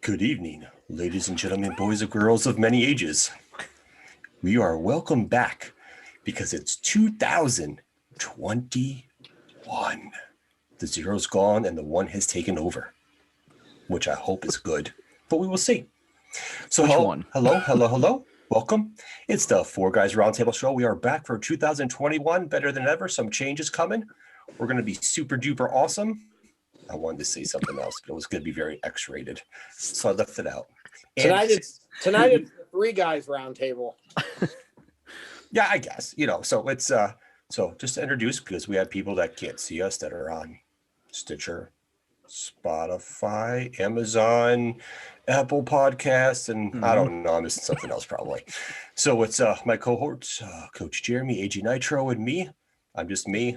Good evening, ladies and gentlemen, boys and girls of many ages. We are welcome back because it's 2021. The zero's gone and the one has taken over, which I hope is good, but we will see. So hello. Welcome. It's the Four Guys Roundtable Show. We are back for 2021, better than ever. Some changes coming. We're going to be super duper awesome. I wanted to say something else, but it was going to be very X-rated, so I left it out. Tonight it's Three Guys Roundtable. Yeah, I guess, so it's so just to introduce, because we have people that can't see us that are on Stitcher, Spotify, Amazon, Apple Podcasts, and I don't know, I'm missing something else probably. So it's my cohorts, Coach Jeremy, AG Nitro, and me. I'm just me,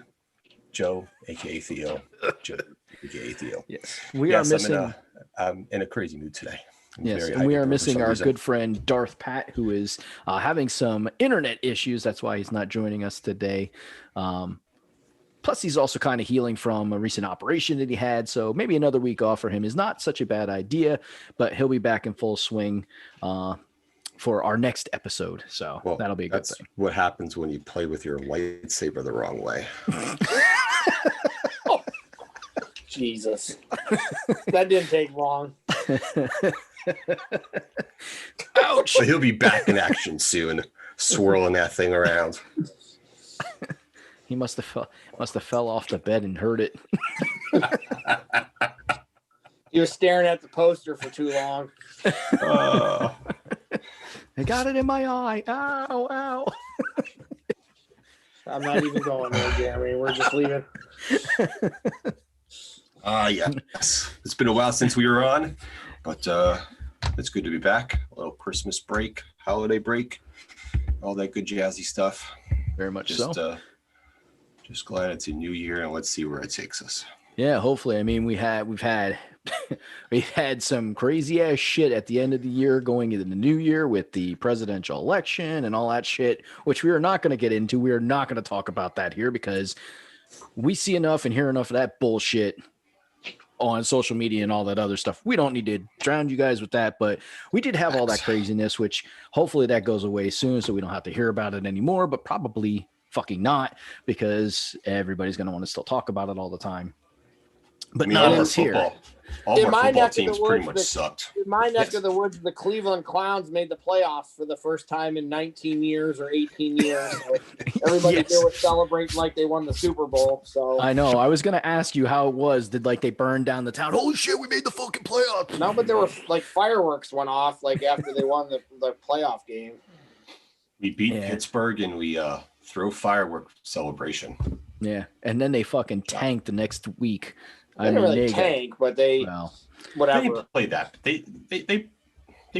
Joe, aka Theo. Joe, aka Theo. Yes, we are missing. I'm in a crazy mood today. Yes, and we are missing our good friend Darth Pat, who is having some internet issues. That's why he's not joining us today. Plus, he's also kind of healing from a recent operation that he had. So maybe another week off for him is not such a bad idea, but he'll be back in full swing for our next episode. So that'll be a good thing. That's what happens when you play with your lightsaber the wrong way. Jesus. That didn't take long. Ouch! But he'll be back in action soon, swirling that thing around. He must have fell off the bed and heard it. You're staring at the poster for too long. I got it in my eye. Ow, ow. I'm not even going there, Jeremy. We're just leaving. Yes. It's been a while since we were on, but it's good to be back. A little Christmas break, holiday break, all that good jazzy stuff. Very much so. Just glad it's a new year, and let's see where it takes us. Yeah, hopefully. I mean, we've had some crazy ass shit at the end of the year going into the new year with the presidential election and all that shit, which we are not going to get into. We are not going to talk about that here because we see enough and hear enough of that bullshit on social media and all that other stuff. We don't need to drown you guys with that, but we did have all that craziness, which hopefully that goes away soon so we don't have to hear about it anymore, but probably fucking not, because everybody's going to want to still talk about it all the time. But not in here. All of our football teams pretty much sucked. In my neck of the woods, the Cleveland Clowns made the playoffs for the first time in 19 years or 18 years. So everybody there was celebrating like they won the Super Bowl. So I know. I was going to ask you how it was. Did they burn down the town? Holy shit, we made the fucking playoffs. No, but there were fireworks went off after they won the playoff game. We beat Pittsburgh and we throw firework celebration. Yeah, and then they fucking tanked the next week. They didn't really tank, but whatever. They didn't play that. They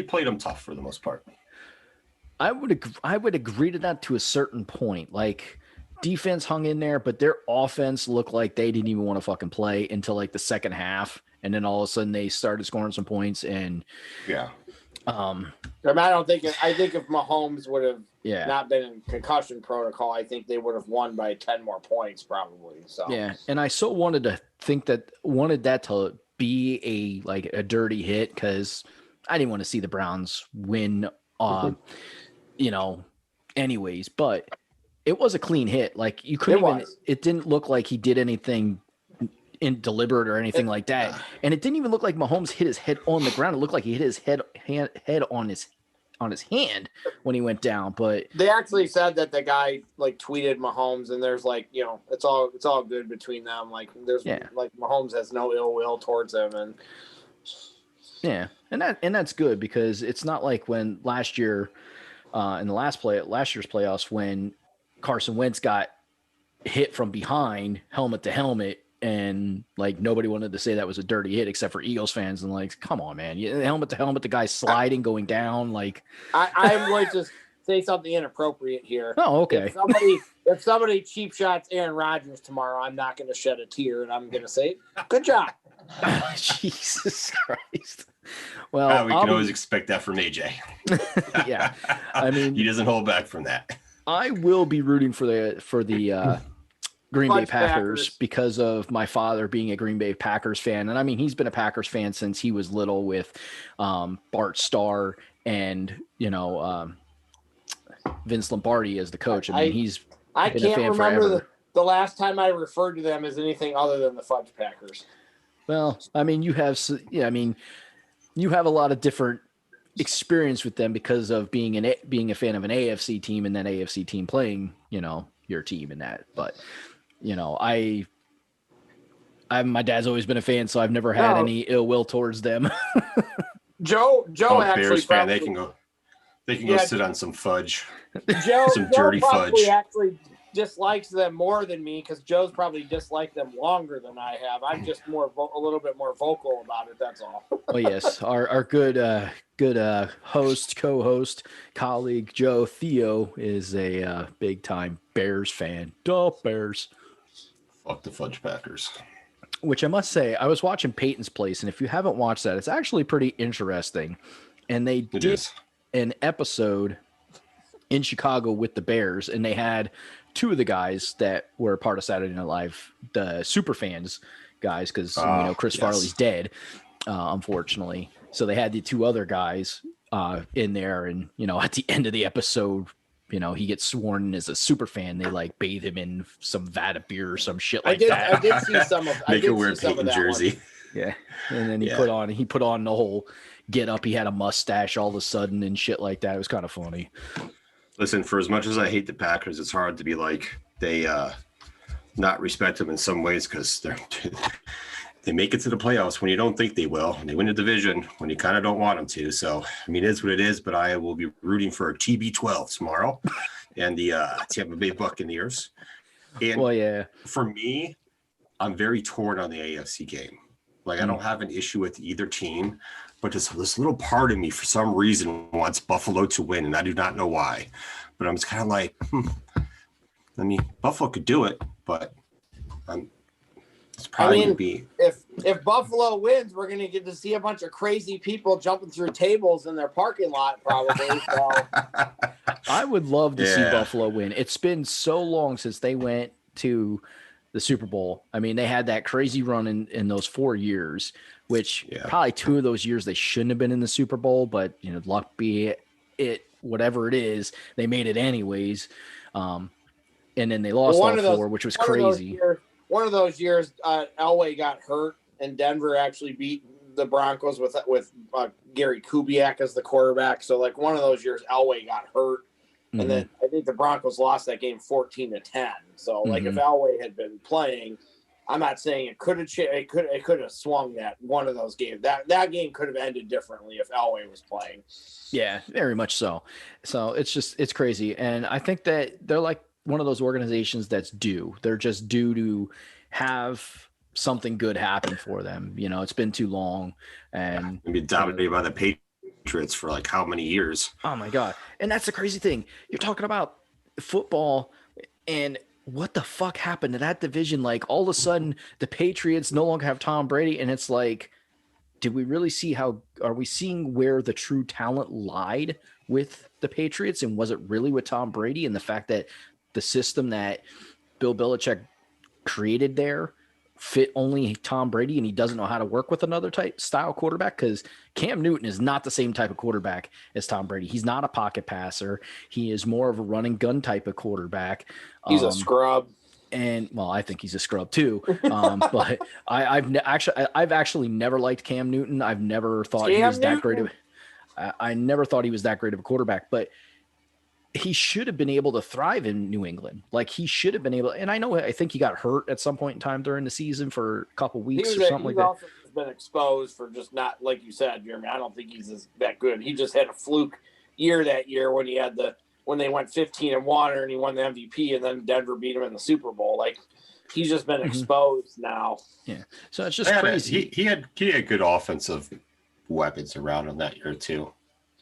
played them tough for the most part. I would agree to that to a certain point. Like, defense hung in there, but their offense looked like they didn't even want to fucking play until the second half, and then all of a sudden they started scoring some points. And I think if Mahomes would have not been in concussion protocol, I think they would have won by 10 more points probably. So and I so wanted that to be a dirty hit because I didn't want to see the Browns win. Anyways, but it was a clean hit. Like you couldn't it didn't look like he did anything deliberate or anything like that, and it didn't even look like Mahomes hit his head on the ground. It looked like he hit his head on his hand when he went down. But they actually said that the guy tweeted Mahomes, and there's it's all good between them. Mahomes has no ill will towards him, and that's good because it's not like when last year in last year's playoffs when Carson Wentz got hit from behind helmet to helmet. And nobody wanted to say that was a dirty hit except for Eagles fans. And come on, man, helmet to helmet, the guy sliding, going down. I'm going to say something inappropriate here. Oh, okay. If somebody cheap shots Aaron Rodgers tomorrow, I'm not going to shed a tear, and I'm going to say, good job. Jesus Christ. Well, we can always expect that from AJ. Yeah. I mean, he doesn't hold back from that. I will be rooting for the Green Bay Packers because of my father being a Green Bay Packers fan. And I mean, he's been a Packers fan since he was little with Bart Starr and, Vince Lombardi as the coach. I mean, I can't remember the last time I referred to them as anything other than the Fudge Packers. Well, I mean, you have a lot of different experience with them because of being a fan of an AFC team and that AFC team playing, your team in that. But, my dad's always been a fan, so I've never had any ill will towards them. Joe actually Bears fan, they can go sit on some fudge. Some dirty fudge. Actually dislikes them more than me because Joe's probably disliked them longer than I have. I'm just a little bit more vocal about it. That's all. Oh yes, our good host, co-host, colleague Joe Theo is a big time Bears fan. Duh, Bears. Fuck the Fudge Packers. Which I must say, I was watching Peyton's Place, and if you haven't watched that, it's actually pretty interesting. And they did an episode in Chicago with the Bears, and they had two of the guys that were part of Saturday Night Live, the super fans guys, because Chris Farley's dead, unfortunately. So they had the two other guys in there, and at the end of the episode, he gets sworn in as a super fan. They like bathe him in some vat of beer or some shit like that. I did see some of. Make him wear a Peyton jersey. Yeah, and then he put on the whole get up. He had a mustache all of a sudden and shit like that. It was kind of funny. Listen, for as much as I hate the Packers, it's hard to be like they not respect them in some ways because they make it to the playoffs when you don't think they will. And they win the division when you kind of don't want them to. So, I mean, it is what it is, but I will be rooting for a TB12 tomorrow and the Tampa Bay Buccaneers. And for me, I'm very torn on the AFC game. Like, I don't have an issue with either team, but this little part of me, for some reason, wants Buffalo to win, and I do not know why. But I'm just kind of like, I mean, Buffalo could do it, but it's probably going to be. If Buffalo wins, we're going to get to see a bunch of crazy people jumping through tables in their parking lot, probably. So. I would love to see Buffalo win. It's been so long since they went to the Super Bowl. I mean, they had that crazy run in those 4 years, which probably 2 of those years they shouldn't have been in the Super Bowl, but luck be it, whatever it is, they made it anyways. And then they lost all 4, which was crazy. One of those years, Elway got hurt, and Denver actually beat the Broncos with Gary Kubiak as the quarterback. So, like, one of those years, Elway got hurt. And then I think the Broncos lost that game 14-10. So, like, if Elway had been playing, I'm not saying it could have swung that one of those games. That game could have ended differently if Elway was playing. Yeah, very much so. So it's crazy, and I think that they're like one of those organizations that's due. They're just due to have something good happen for them. It's been too long, and be dominated by the Patriots for like how many years? Oh my God. And that's the crazy thing. You're talking about football and what the fuck happened to that division? Like all of a sudden the Patriots no longer have Tom Brady. And it's like, did we really see are we seeing where the true talent lied with the Patriots? And was it really with Tom Brady and the fact that the system that Bill Belichick created there fit only Tom Brady and he doesn't know how to work with another type style quarterback? Because Cam Newton is not the same type of quarterback as Tom Brady. He's not a pocket passer. He is more of a run and gun type of quarterback. He's a scrub. And well, I think he's a scrub too. But I've actually never liked Cam Newton. I've never thought he was that great of I never thought he was that great of a quarterback, but he should have been able to thrive in New England. Like he should have been able, and I think he got hurt at some point in time during the season for a couple weeks or something like that. He's also been exposed for just not, like you said, Jeremy, I don't think he's that good. He just had a fluke year that year when he had when they went 15-1 and he won the MVP and then Denver beat him in the Super Bowl. Like he's just been exposed now. Yeah. So it's just crazy. He had good offensive weapons around him that year too.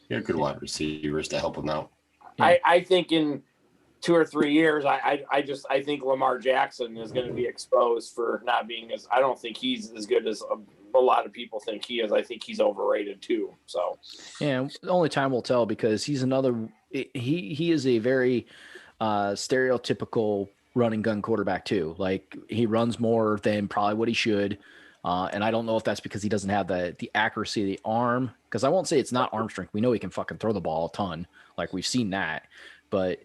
He had good wide receivers to help him out. Yeah. I think in 2 or 3 years, I think Lamar Jackson is going to be exposed for not being I don't think he's as good as a lot of people think he is. I think he's overrated too. So yeah, only time will tell because he's he is a very stereotypical run and gun quarterback too. Like he runs more than probably what he should. And I don't know if that's because he doesn't have the accuracy of the arm, because I won't say it's not arm strength. We know he can fucking throw the ball a ton. Like we've seen that, but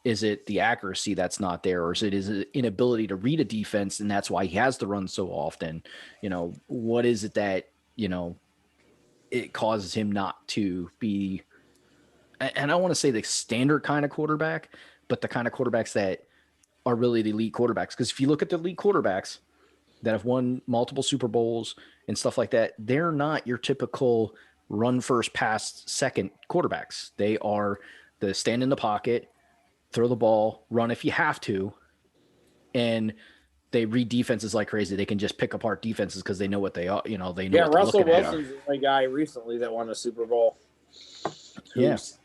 is it the accuracy that's not there, or is it his inability to read a defense? And that's why he has to run so often. What is it that, it causes him not to be, and I want to say the standard kind of quarterback, but the kind of quarterbacks that are really the elite quarterbacks. Because if you look at the elite quarterbacks that have won multiple Super Bowls and stuff like that, they're not your typical run first, pass second quarterbacks. They are the stand in the pocket, throw the ball, run if you have to, and they read defenses like crazy. They can just pick apart defenses because they know what they are. They know. Yeah, Russell Wilson's the only guy recently that won a Super Bowl. Yes.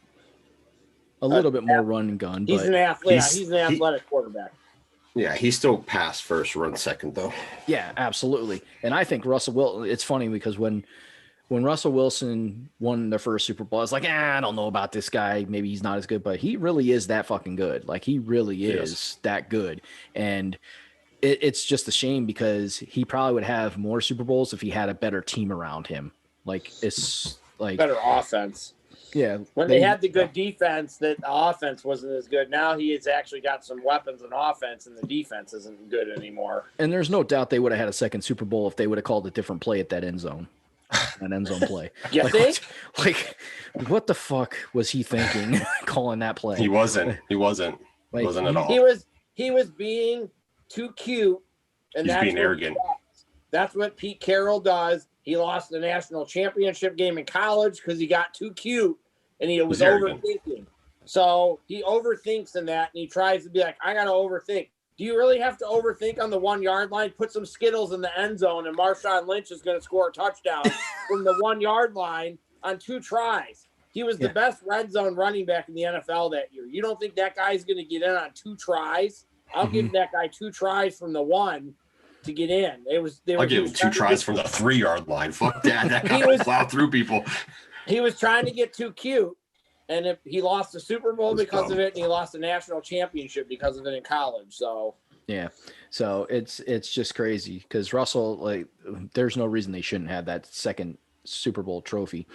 A little bit more run and gun. He's an athlete. He's an athletic quarterback. Yeah, he's still pass first, run second, though. Yeah, absolutely. And I think Russell Wilson, it's funny because when Russell Wilson won their first Super Bowl, I was like, I don't know about this guy. Maybe he's not as good, but he really is that fucking good. Like he really is that good. And it's just a shame because he probably would have more Super Bowls if he had a better team around him. Like it's like better offense. Yeah. When they had the good defense, that the offense wasn't as good. Now he has actually got some weapons in offense, and the defense isn't good anymore. And there's no doubt they would have had a second Super Bowl if they would have called a different play at that end zone. An end zone play. You think? What the fuck was he thinking calling that play? He wasn't at all. He was being too cute, and he's being arrogant. That's what Pete Carroll does. He lost the national championship game in college because he got too cute and he was overthinking. So he overthinks in that, and he tries to be like, I got to overthink. Do you really have to overthink on the 1 yard line? Put some Skittles in the end zone, and Marshawn Lynch is going to score a touchdown from the 1 yard line on 2 tries. He was the best red zone running back in the NFL that year. You don't think that guy's going to get in on 2 tries? I'll give that guy 2 tries from the 1 to get in. I'll give him 2 tries from the 3 yard line. Fuck that. That guy will plow through people. He was trying to get too cute, and he lost the Super Bowl because of it, and he lost the national championship because of it in college. So so it's just crazy because Russell, like, there's no reason they shouldn't have that second Super Bowl trophy.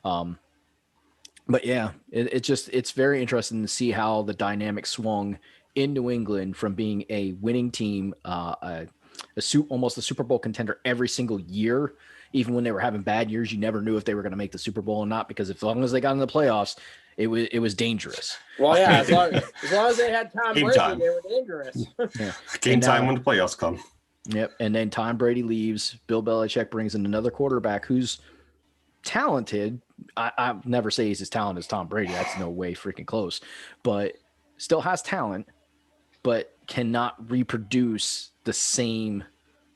But yeah, it's very interesting to see how the swung in New England from being a winning team, almost a Super Bowl contender every single year. Even when they were having bad years, you never knew if they were going to make the Super Bowl or not, because as long as they got in the playoffs, it was dangerous. Well, yeah, as long as they had Tom Brady, they were dangerous. Game time when the playoffs come. Yep. And then Tom Brady leaves. Bill Belichick brings in another quarterback who's talented. I never say he's as talented as Tom Brady. That's no way freaking close. But still has talent, but cannot reproduce the same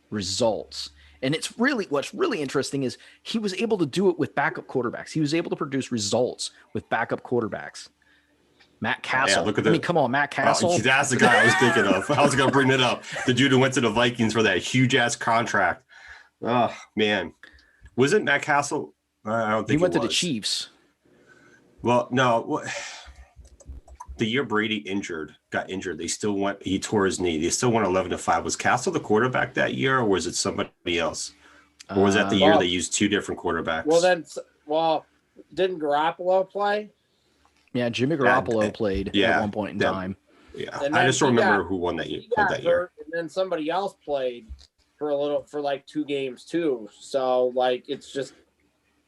results. And what's really interesting is he was able to do it with backup quarterbacks. He was able to produce results with backup quarterbacks. Matt Castle. Come on, Matt Castle. That's the guy I was thinking of. I was going to bring it up. The dude who went to the Vikings for that huge-ass contract. Oh, man. Was it Matt Castle? I don't think he went to the Chiefs. Well, no. The year Brady got injured, he tore his knee. They still won 11-5. Was Castle the quarterback that year, or was it somebody else? Or was that the year they used 2 different quarterbacks? Didn't Garoppolo play? Yeah, Jimmy Garoppolo played at one point in time. Yeah, I just don't remember who won that year. And then somebody else played for like 2 games too. So like it's just,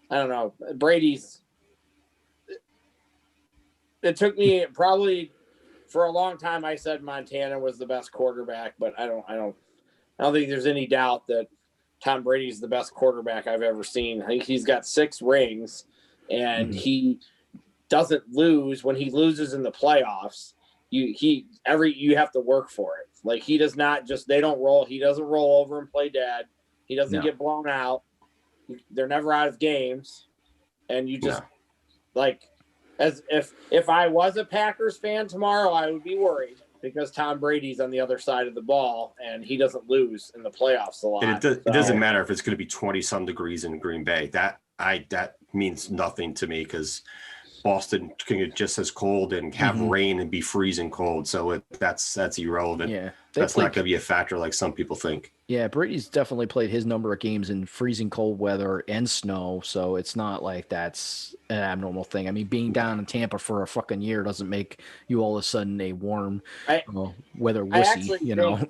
I don't know. Brady's. It took me probably for a long time. I said Montana was the best quarterback, but I don't think there's any doubt that Tom Brady's the best quarterback I've ever seen. I think he's got 6 rings, and he doesn't lose. When he loses in the playoffs, you have to work for it. Like he does not they don't roll. He doesn't roll over and play dead. He doesn't get blown out. They're never out of games, and you just like. As if I was a Packers fan tomorrow, I would be worried because Tom Brady's on the other side of the ball and he doesn't lose in the playoffs a lot. And it doesn't matter if it's going to be 20-some degrees in Green Bay. That means nothing to me because Boston can get just as cold and have rain and be freezing cold. So that's irrelevant. Yeah, that's not going to be a factor like some people think. Yeah, Brady's definitely played his number of games in freezing cold weather and snow, so it's not like that's an abnormal thing. I mean, being down in Tampa for a fucking year doesn't make you all of a sudden a warm weather wussy, you know.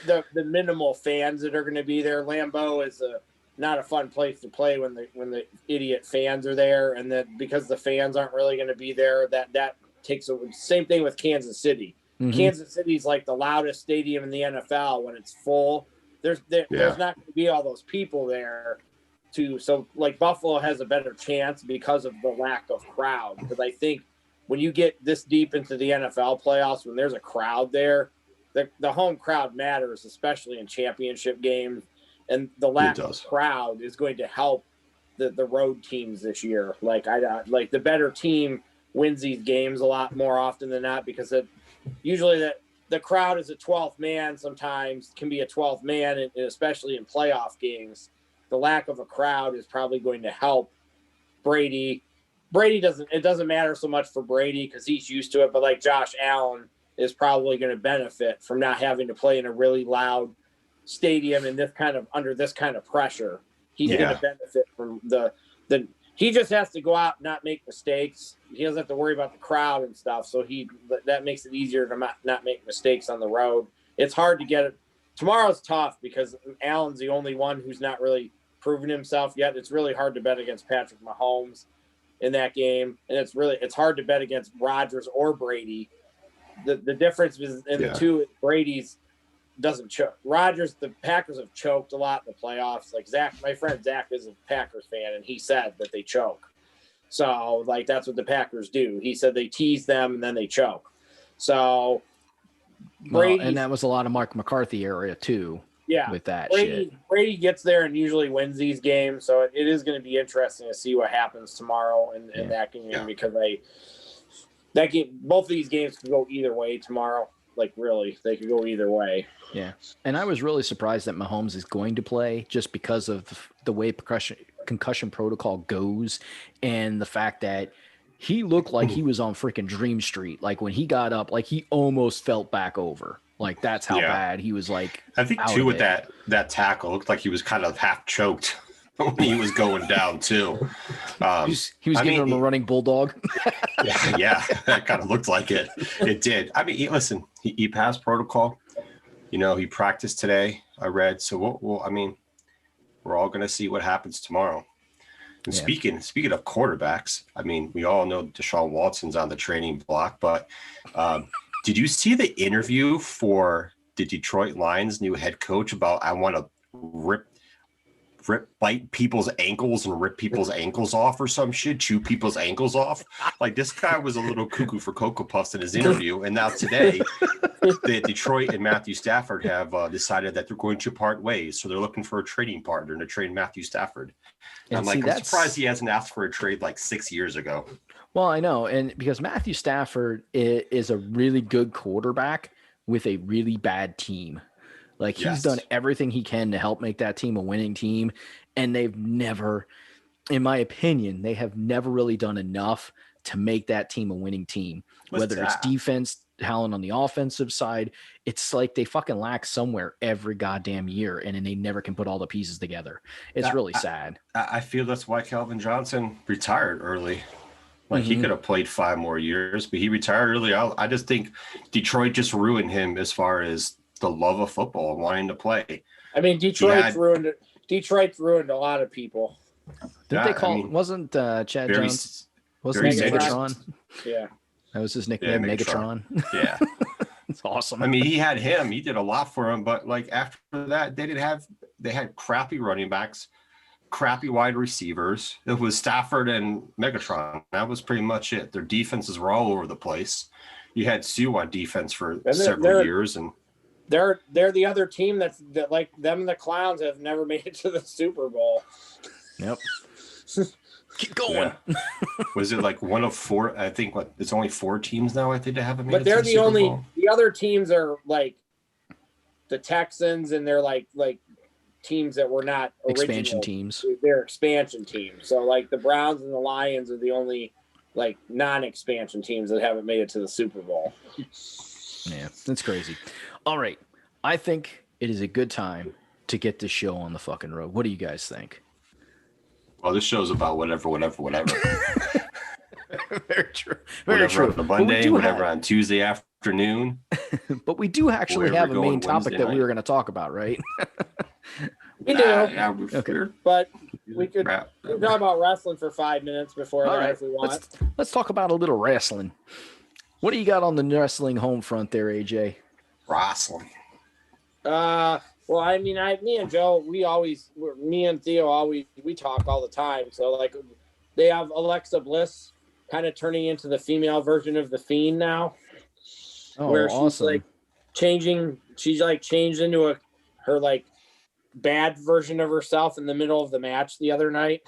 the minimal fans that are going to be there, Lambeau is not a fun place to play when the idiot fans are there, and that because the fans aren't really going to be there, that takes a same thing with Kansas City. Kansas City's like the loudest stadium in the NFL when it's full. There's not going to be all those people there so like Buffalo has a better chance because of the lack of crowd. Because I think when you get this deep into the NFL playoffs, when there's a crowd there, the home crowd matters, especially in championship games, and the lack of crowd is going to help the road teams this year. Like the better team wins these games a lot more often than not because usually the crowd is a 12th man, sometimes can be a 12th man, and especially in playoff games. The lack of a crowd is probably going to help Brady. It doesn't matter so much for Brady because he's used to it, but like Josh Allen is probably going to benefit from not having to play in a really loud stadium and under this kind of pressure. He's going to benefit from he just has to go out and not make mistakes. He doesn't have to worry about the crowd and stuff. So that makes it easier to not make mistakes on the road. It's hard to get it. Tomorrow's tough because Allen's the only one who's not really proven himself yet. It's really hard to bet against Patrick Mahomes in that game. And it's hard to bet against Rodgers or Brady. The difference in the two, Brady's doesn't choke. Rodgers, the Packers have choked a lot in the playoffs. Like my friend Zach is a Packers fan, and he said that they choke. So, like, that's what the Packers do. He said they tease them and then they choke. So, and that was a lot of Mark McCarthy area too. Yeah, with that Brady gets there and usually wins these games. So it is going to be interesting to see what happens tomorrow in that game because both of these games could go either way tomorrow. Like, really, they could go either way. Yeah. And I was really surprised that Mahomes is going to play just because of the way concussion protocol goes and the fact that he looked like he was on freaking Dream Street. Like, when he got up, like, he almost felt back over. Like, that's how bad he was, like, I think, too, with that tackle, looked like he was kind of half choked when he was going down, too. He was giving him a running bulldog. yeah, that kind of looked like it. It did. I mean, listen, he passed protocol. You know, he practiced today, I read. So, we're all going to see what happens tomorrow. And speaking of quarterbacks, I mean, we all know Deshaun Watson's on the training block, but did you see the interview for the Detroit Lions' new head coach about I want to bite people's ankles and rip people's ankles off or some shit, chew people's ankles off? Like, this guy was a little cuckoo for Cocoa Puffs in his interview. And now today, Detroit and Matthew Stafford have decided that they're going to part ways. So they're looking for a trading partner to trade Matthew Stafford. And I'm surprised he hasn't asked for a trade like 6 years ago. Well, I know. And because Matthew Stafford is a really good quarterback with a really bad team. Like, he's done everything he can to help make that team a winning team. And they've never, in my opinion, they have never really done enough to make that team a winning team. Whether it's defense, talent on the offensive side, it's like they fucking lack somewhere every goddamn year. And then they never can put all the pieces together. It's really sad. I feel that's why Calvin Johnson retired early. Like, he could have played 5 more years, but he retired early. I just think Detroit just ruined him as far as the love of football and wanting to play. I mean, Detroit's ruined a lot of people. Didn't they call? Wasn't Chad Jones? Wasn't he Megatron? Yeah, that was his nickname, Megatron. Yeah, it's awesome. I mean, he had him. He did a lot for him, but like after that, they had crappy running backs, crappy wide receivers. It was Stafford and Megatron. That was pretty much it. Their defenses were all over the place. You had Sue on defense for several years, and they're the other team that like them and the Clowns have never made it to the Super Bowl. Yep. Keep going. Yeah. Was it like one of 4? I think it's only 4 teams now. I think they haven't made but it. They're to the the Super only. Bowl. The other teams are like the Texans, and they're like teams that were not expansion teams. They're expansion teams. So like the Browns and the Lions are the only like non-expansion teams that haven't made it to the Super Bowl. Yeah, that's crazy. All right. I think it is a good time to get this show on the fucking road. What do you guys think? Well, this show's about whatever. Very true. Very true. On a Monday, whatever on Tuesday afternoon. But we do actually have a main topic that we were going to talk about, right? We do. Okay. But we could talk about wrestling for 5 minutes before that if we want. Let's talk about a little wrestling. What do you got on the wrestling home front there, AJ? Wrestling. Well, I mean, me and Joe, me and Theo we talk all the time. So like, they have Alexa Bliss kind of turning into the female version of the Fiend now, where she's like changing. She's like changed into her like bad version of herself in the middle of the match the other night.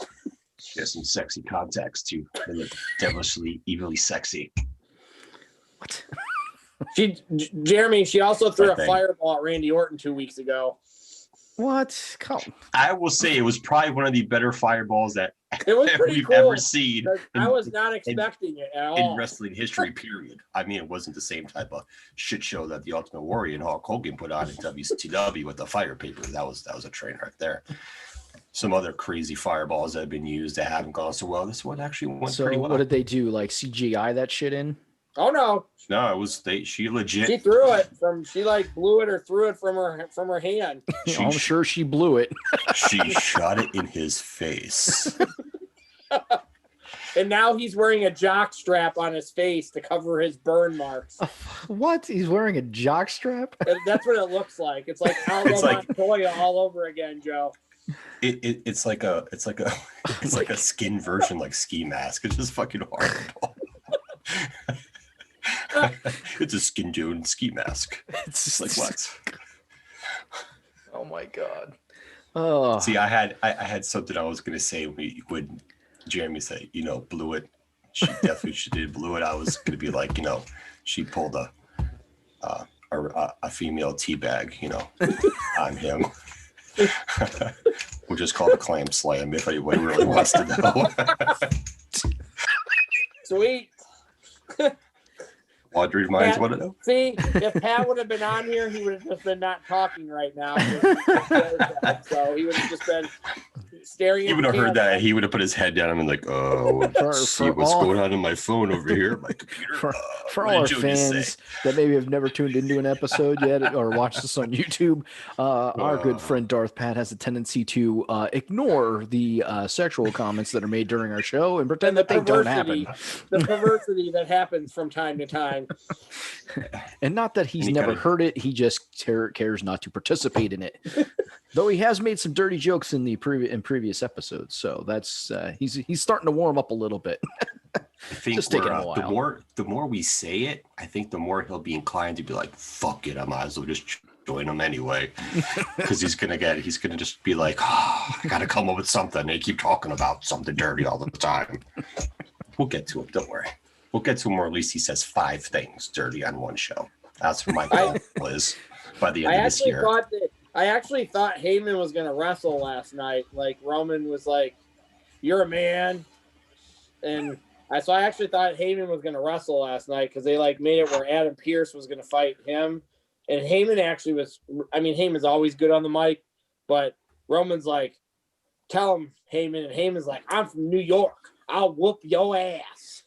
She has some sexy contacts too. They look devilishly, evilly sexy. What? Jeremy, she also threw a fireball at Randy Orton 2 weeks ago. What? I will say it was probably one of the better fireballs that we've cool. ever seen. I was not expecting it at all. In wrestling history, period. I mean, it wasn't the same type of shit show that the Ultimate Warrior and Hulk Hogan put on in WCW with the fire paper. That was a train right there. Some other crazy fireballs that have been used that haven't gone so well. This one actually went pretty well. What did they do? Like CGI that shit in? Oh no! No, it was she legit. She threw it she like blew it or threw it from her hand. I'm sure she blew it. She shot it in his face. And now he's wearing a jock strap on his face to cover his burn marks. What? He's wearing a jock strap? That's what it looks like. It's like Aldo Montoya all over again, Joe. It's like a skin version, like ski mask. It's just fucking horrible. It's a skin tone ski mask. It's just like what? Oh my god. Oh. See, I had something I was gonna say when Jeremy said, blew it. She did blew it. I was gonna be like, she pulled a female teabag, on him. Which is called a clam slam if anybody really wants to know. Sweet. Audrey minds want to know. See, if Pat would have been on here, he would have just been not talking right now. So he would have just been staring. He would have heard that. He would have put his head down and been like, "Oh, see what's going on in my phone over here, my computer." For all our fans that maybe have never tuned into an episode yet or watched this on YouTube, our good friend Darth Pat has a tendency to ignore the sexual comments that are made during our show and pretend that they don't happen. The perversity that happens from time to time. And not that he's never heard it, he just cares not to participate in it. Though he has made some dirty jokes in previous episodes, so that's he's starting to warm up a little bit. I think just taking a while. The more we say it, I think the more he'll be inclined to be like, "Fuck it, I might as well just join him anyway," because he's gonna just be like, "Oh, I gotta come up with something." They keep talking about something dirty all the time. We'll get to it. Don't worry. We'll get to him, or at least he says 5 things dirty on one show. That's what my goal is by the end of this year. I actually thought Heyman was going to wrestle last night. Like, Roman was like, "You're a man." And I actually thought Heyman was going to wrestle last night because they like made it where Adam Pearce was going to fight him. And Heyman actually Heyman's always good on the mic, but Roman's like, "Tell him, Heyman." And Heyman's like, "I'm from New York. I'll whoop your ass."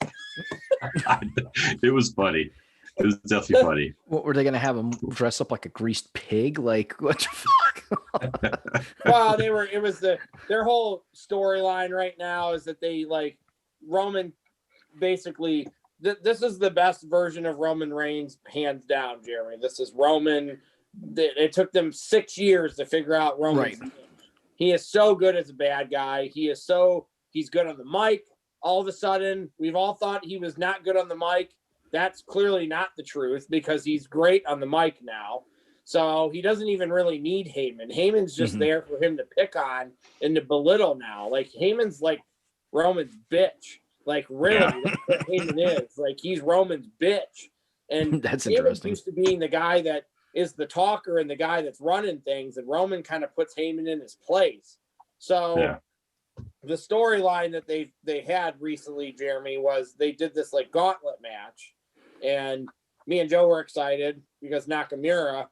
It was funny. It was definitely funny. What were they going to have him dress up like a greased pig? Like, what the fuck? Well, their whole storyline right now is that they like Roman basically. This is the best version of Roman Reigns, hands down, Jeremy. This is Roman. It took them 6 years to figure out Roman. Right. He is so good as a bad guy. He's good on the mic. All of a sudden, we've all thought he was not good on the mic. That's clearly not the truth because he's great on the mic now. So he doesn't even really need Heyman. Heyman's just there for him to pick on and to belittle now. Like, Heyman's like Roman's bitch. Like, really, that's what Heyman is. Like, he's Roman's bitch. And that's Heyman interesting. used to being the guy that is the talker and the guy that's running things, and Roman kind of puts Heyman in his place. So the storyline that they had recently, Jeremy, was they did this like gauntlet match, and me and Joe were excited because Nakamura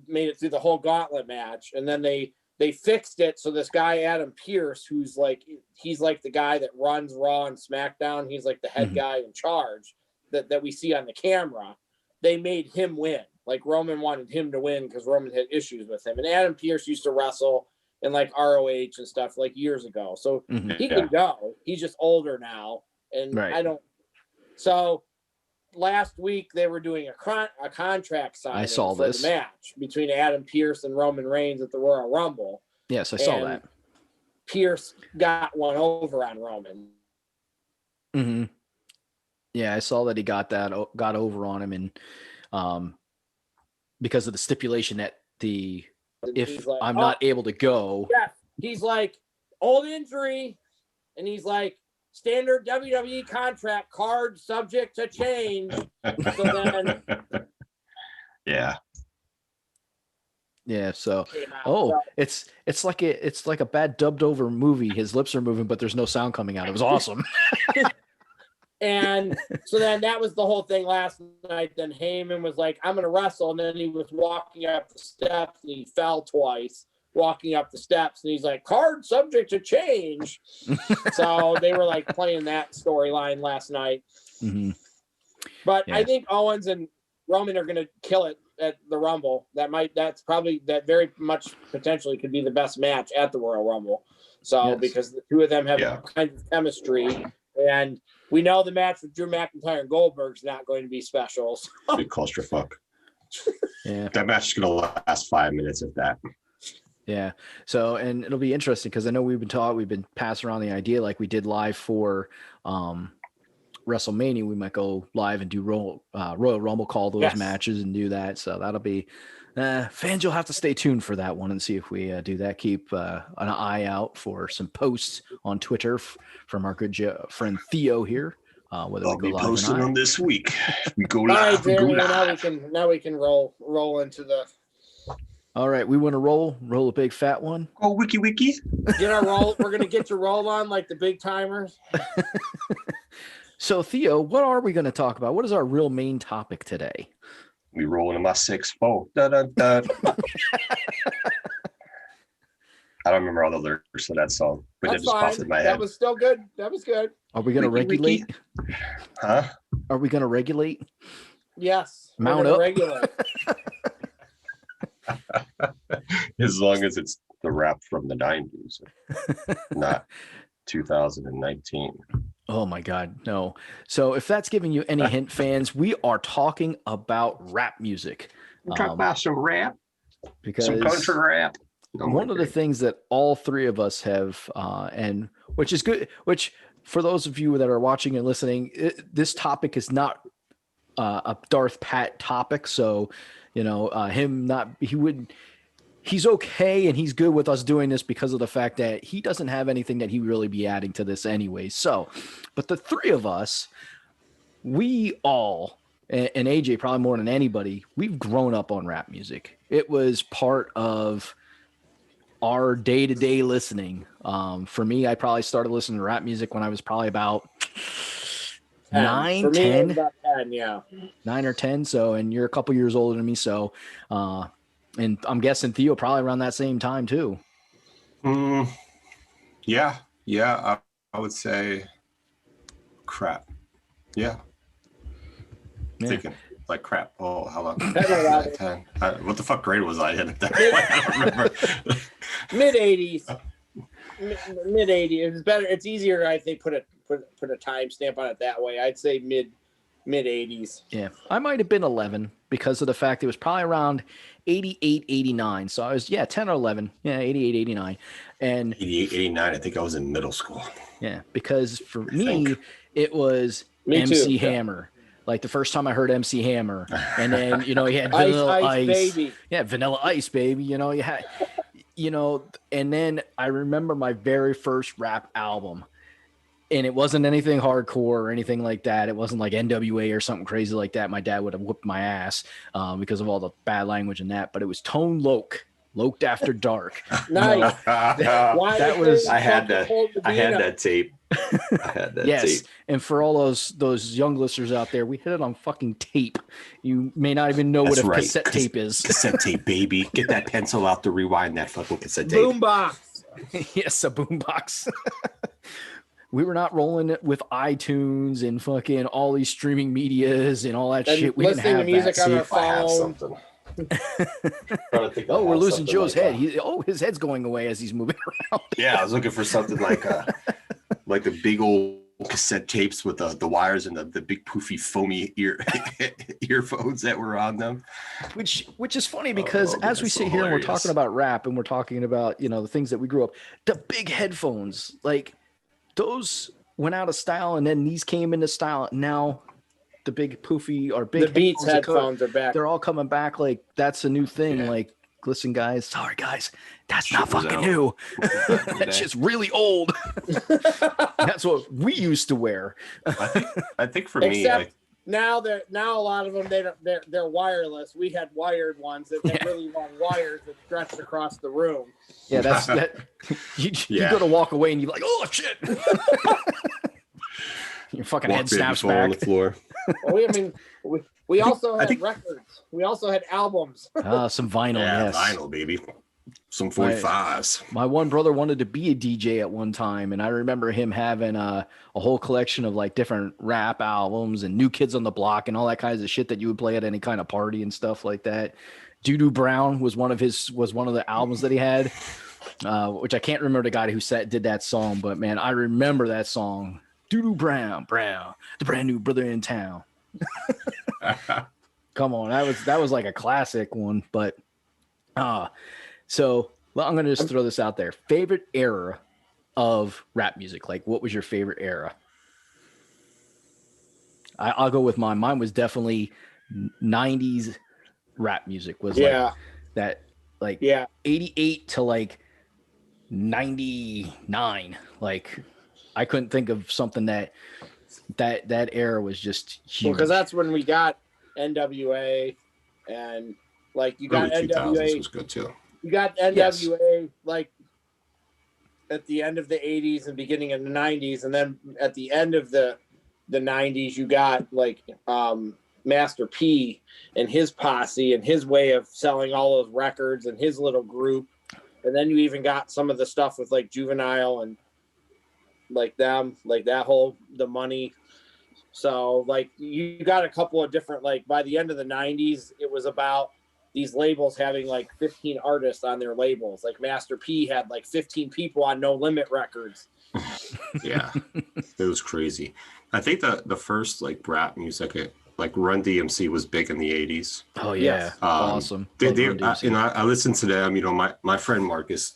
made it through the whole gauntlet match, and then they fixed it so this guy Adam Pearce, he's like the guy that runs Raw and SmackDown, he's like the head guy in charge that we see on the camera. They made him win. Like Roman wanted him to win because Roman had issues with him, and Adam Pearce used to wrestle in like ROH and stuff like years ago, so he can go. He's just older now, and I don't. So last week they were doing a contract signing. I saw for this the match between Adam Pearce and Roman Reigns at the Royal Rumble. Yes, I saw that. Pearce got one over on Roman. Mm-hmm. Yeah, I saw that he got over on him, and because of the stipulation that if like, I'm not able to go. Yeah, he's like, old injury, and he's like, standard WWE contract, card subject to change. So then, so it's like a bad dubbed over movie. His lips are moving, but there's no sound coming out. It was awesome. And so then that was the whole thing last night. Then Heyman was like, I'm going to wrestle. And then he was walking up the steps and he fell twice walking up the steps. And he's like, card subject to change. So they were like playing that storyline last night. Mm-hmm. But I think Owens and Roman are going to kill it at the Rumble. That very much potentially could be the best match at the Royal Rumble. So because the two of them have kind of chemistry, and we know the match with Drew McIntyre and Goldberg's not going to be special. So. Big clusterfuck. Yeah. That match is going to last 5 minutes if that. Yeah. So, and it'll be interesting because I know we've been passing around the idea like we did live for WrestleMania. We might go live and do Royal Rumble, call those matches and do that. So that'll be fans. You'll have to stay tuned for that one and see if we do that. Keep an eye out for some posts on Twitter from our good friend Theo here. Whether I'll we go be live posting or not. on this week. We go live. live. All right, now we can roll into the. All right, we want to roll a big fat one. Oh, wiki. Get our roll. We're gonna get your roll on like the big timers. So Theo, what are we going to talk about? What is our real main topic today? We rolling in my 6-4. Da, da, da. I don't remember all the lyrics of that song, but it just popped in my head. That was still good. That was good. Are we going to regulate? Wiki. Huh? Are we going to regulate? Yes. Mount up. Regulate. As long as it's the rap from the 90s, not 2019. Oh my God, no. So if that's giving you any hint, fans, we are talking about rap music. We're talking about some rap, because some country rap. One of the things that all three of us have, and which is good, which for those of you that are watching and listening, this topic is not a Darth Pat topic. So, he's okay and he's good with us doing this because of the fact that he doesn't have anything that he really be adding to this anyway. So, but the three of us, we all, and AJ probably more than anybody, we've grown up on rap music. It was part of our day-to-day listening. For me, I probably started listening to rap music when I was probably about 9 or 10. Yeah. 9 or 10. So, and you're a couple years older than me. So, and I'm guessing Theo probably around that same time too. Yeah. I would say crap. Yeah. Thinking like crap. Oh, how long? 10. What the fuck grade was I in at that point? I don't remember. Mid 80s. Mid 80s. It's better. It's easier, I think, put a timestamp on it that way. I'd say mid 80s. Yeah. I might have been 11 because of the fact it was probably around 88, 89. So I was, 10 or 11. Yeah, 88, 89. And 88, 89, I think I was in middle school. Yeah, because for me, it was MC Hammer. Like the first time I heard MC Hammer. And then, he had Vanilla Ice. Baby. Yeah, Vanilla Ice, baby. You had, and then I remember my very first rap album. And it wasn't anything hardcore or anything like that. It wasn't like NWA or something crazy like that. My dad would have whooped my ass because of all the bad language in that. But it was Tone Loc Loked After Dark. Nice. That was. I had that tape. I had that yes, tape. and for all those young listeners out there, we hit it on fucking tape. You may not even know what a cassette tape is. Cassette tape, baby. Get that pencil out to rewind that fucking cassette tape. Boombox. Yes, a boombox. We were not rolling it with iTunes and fucking all these streaming medias and all that shit. We didn't have to music that. on our phone. Oh, we're losing Joe's head. His head's going away as he's moving around. Yeah, I was looking for something like the big old cassette tapes with the wires and the big poofy foamy earphones that were on them. Which is funny because as we sit here and we're talking about rap and we're talking about, the things that we grew up, the big headphones, like those went out of style and then these came into style. Now the big poofy or big the Beats headphones are back. They're all coming back. Like that's a new thing. Yeah. Like, listen, guys. Sorry, guys. That's not fucking new. That's just really old. That's what we used to wear. I think for me, now a lot of them they're wireless. We had wired ones that had really long wires that stretched across the room. Yeah, that's that. You go to walk away and you're like, oh shit. Your fucking head snaps back on the floor. We also had records. We also had albums. Some vinyl. Yeah, yes. Vinyl, baby. Some 45s. My one brother wanted to be a DJ at one time, and I remember him having a whole collection of like different rap albums and New Kids on the Block and all that kinds of shit that you would play at any kind of party and stuff like that. Doo-Doo Brown was one of the albums that he had, which I can't remember the guy who did that song, but man, I remember that song. Doo-Doo Brown, the brand new brother in town. Come on, that was like a classic one, but so I'm gonna just throw this out there. Favorite era of rap music? Like, what was your favorite era? I'll go with mine. Mine was definitely 90s rap music. Was like that, like 88 to like 99. Like, I couldn't think of something that era was just huge. Well, because that's when we got NWA, and like you got NWA was good too. You got NWA like at the end of the 80s and beginning of the 90s, and then at the end of the 90s you got like Master P and his posse and his way of selling all those records and his little group, and then you even got some of the stuff with like Juvenile and like them, like that whole the money. So like you got a couple of different, like by the end of the 90s it was about these labels having like 15 artists on their labels. Like Master P had like 15 people on No Limit Records. Yeah, it was crazy. I think the first like rap music, like Run DMC was big in the 80s. Oh yeah, awesome. I listened to them. My friend Marcus,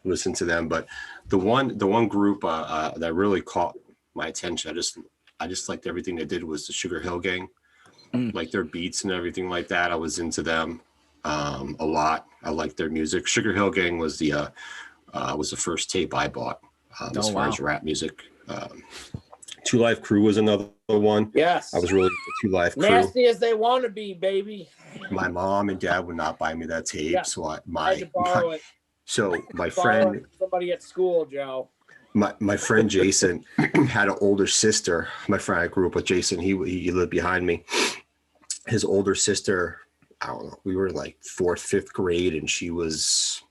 listened to them. But the one group that really caught my attention, I just liked everything they did, was the Sugar Hill Gang. Like their beats and everything like that. I was into them a lot. I liked their music. Sugar Hill Gang was the first tape I bought as far as rap music. Two Live Crew was another one. Yes, I was really into Two Live Crew. Nasty as they want to be, baby. My mom and dad would not buy me that tape, so I had to borrow it. So my friend, somebody at school, Joe. My friend Jason had an older sister. My friend I grew up with, Jason, he lived behind me. His older sister, I don't know, we were like 4th, 5th grade, and she was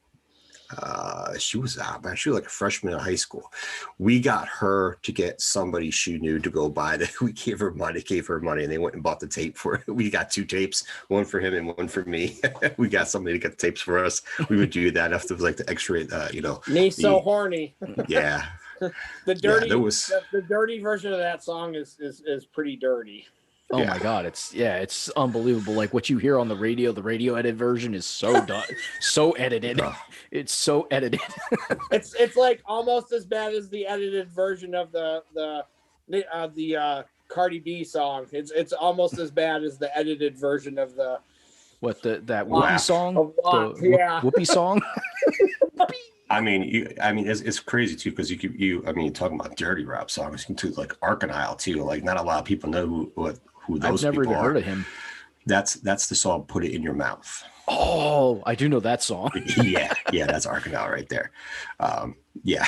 like a freshman in high school. We got her to get somebody she knew to go buy that. We gave her money, and they went and bought the tape for it. We got 2 tapes, one for him and one for me. We got somebody to get the tapes for us. We would do that after like the extra, so horny. Yeah. The dirty version of that song is pretty dirty. Oh my God, it's unbelievable. Like what you hear on the radio edited version is so done, so edited. It's so edited. It's like almost as bad as the edited version of the Cardi B song. It's almost as bad as the edited version of the that Whoopi song. Whoopi song. It's crazy too, because you talking about dirty rap songs, you can do like Arcanile too. Like not a lot of people know who those people are. I've never even heard of him. That's the song "Put It in Your Mouth." Oh, I do know that song. yeah, that's Arkansas right there. Yeah.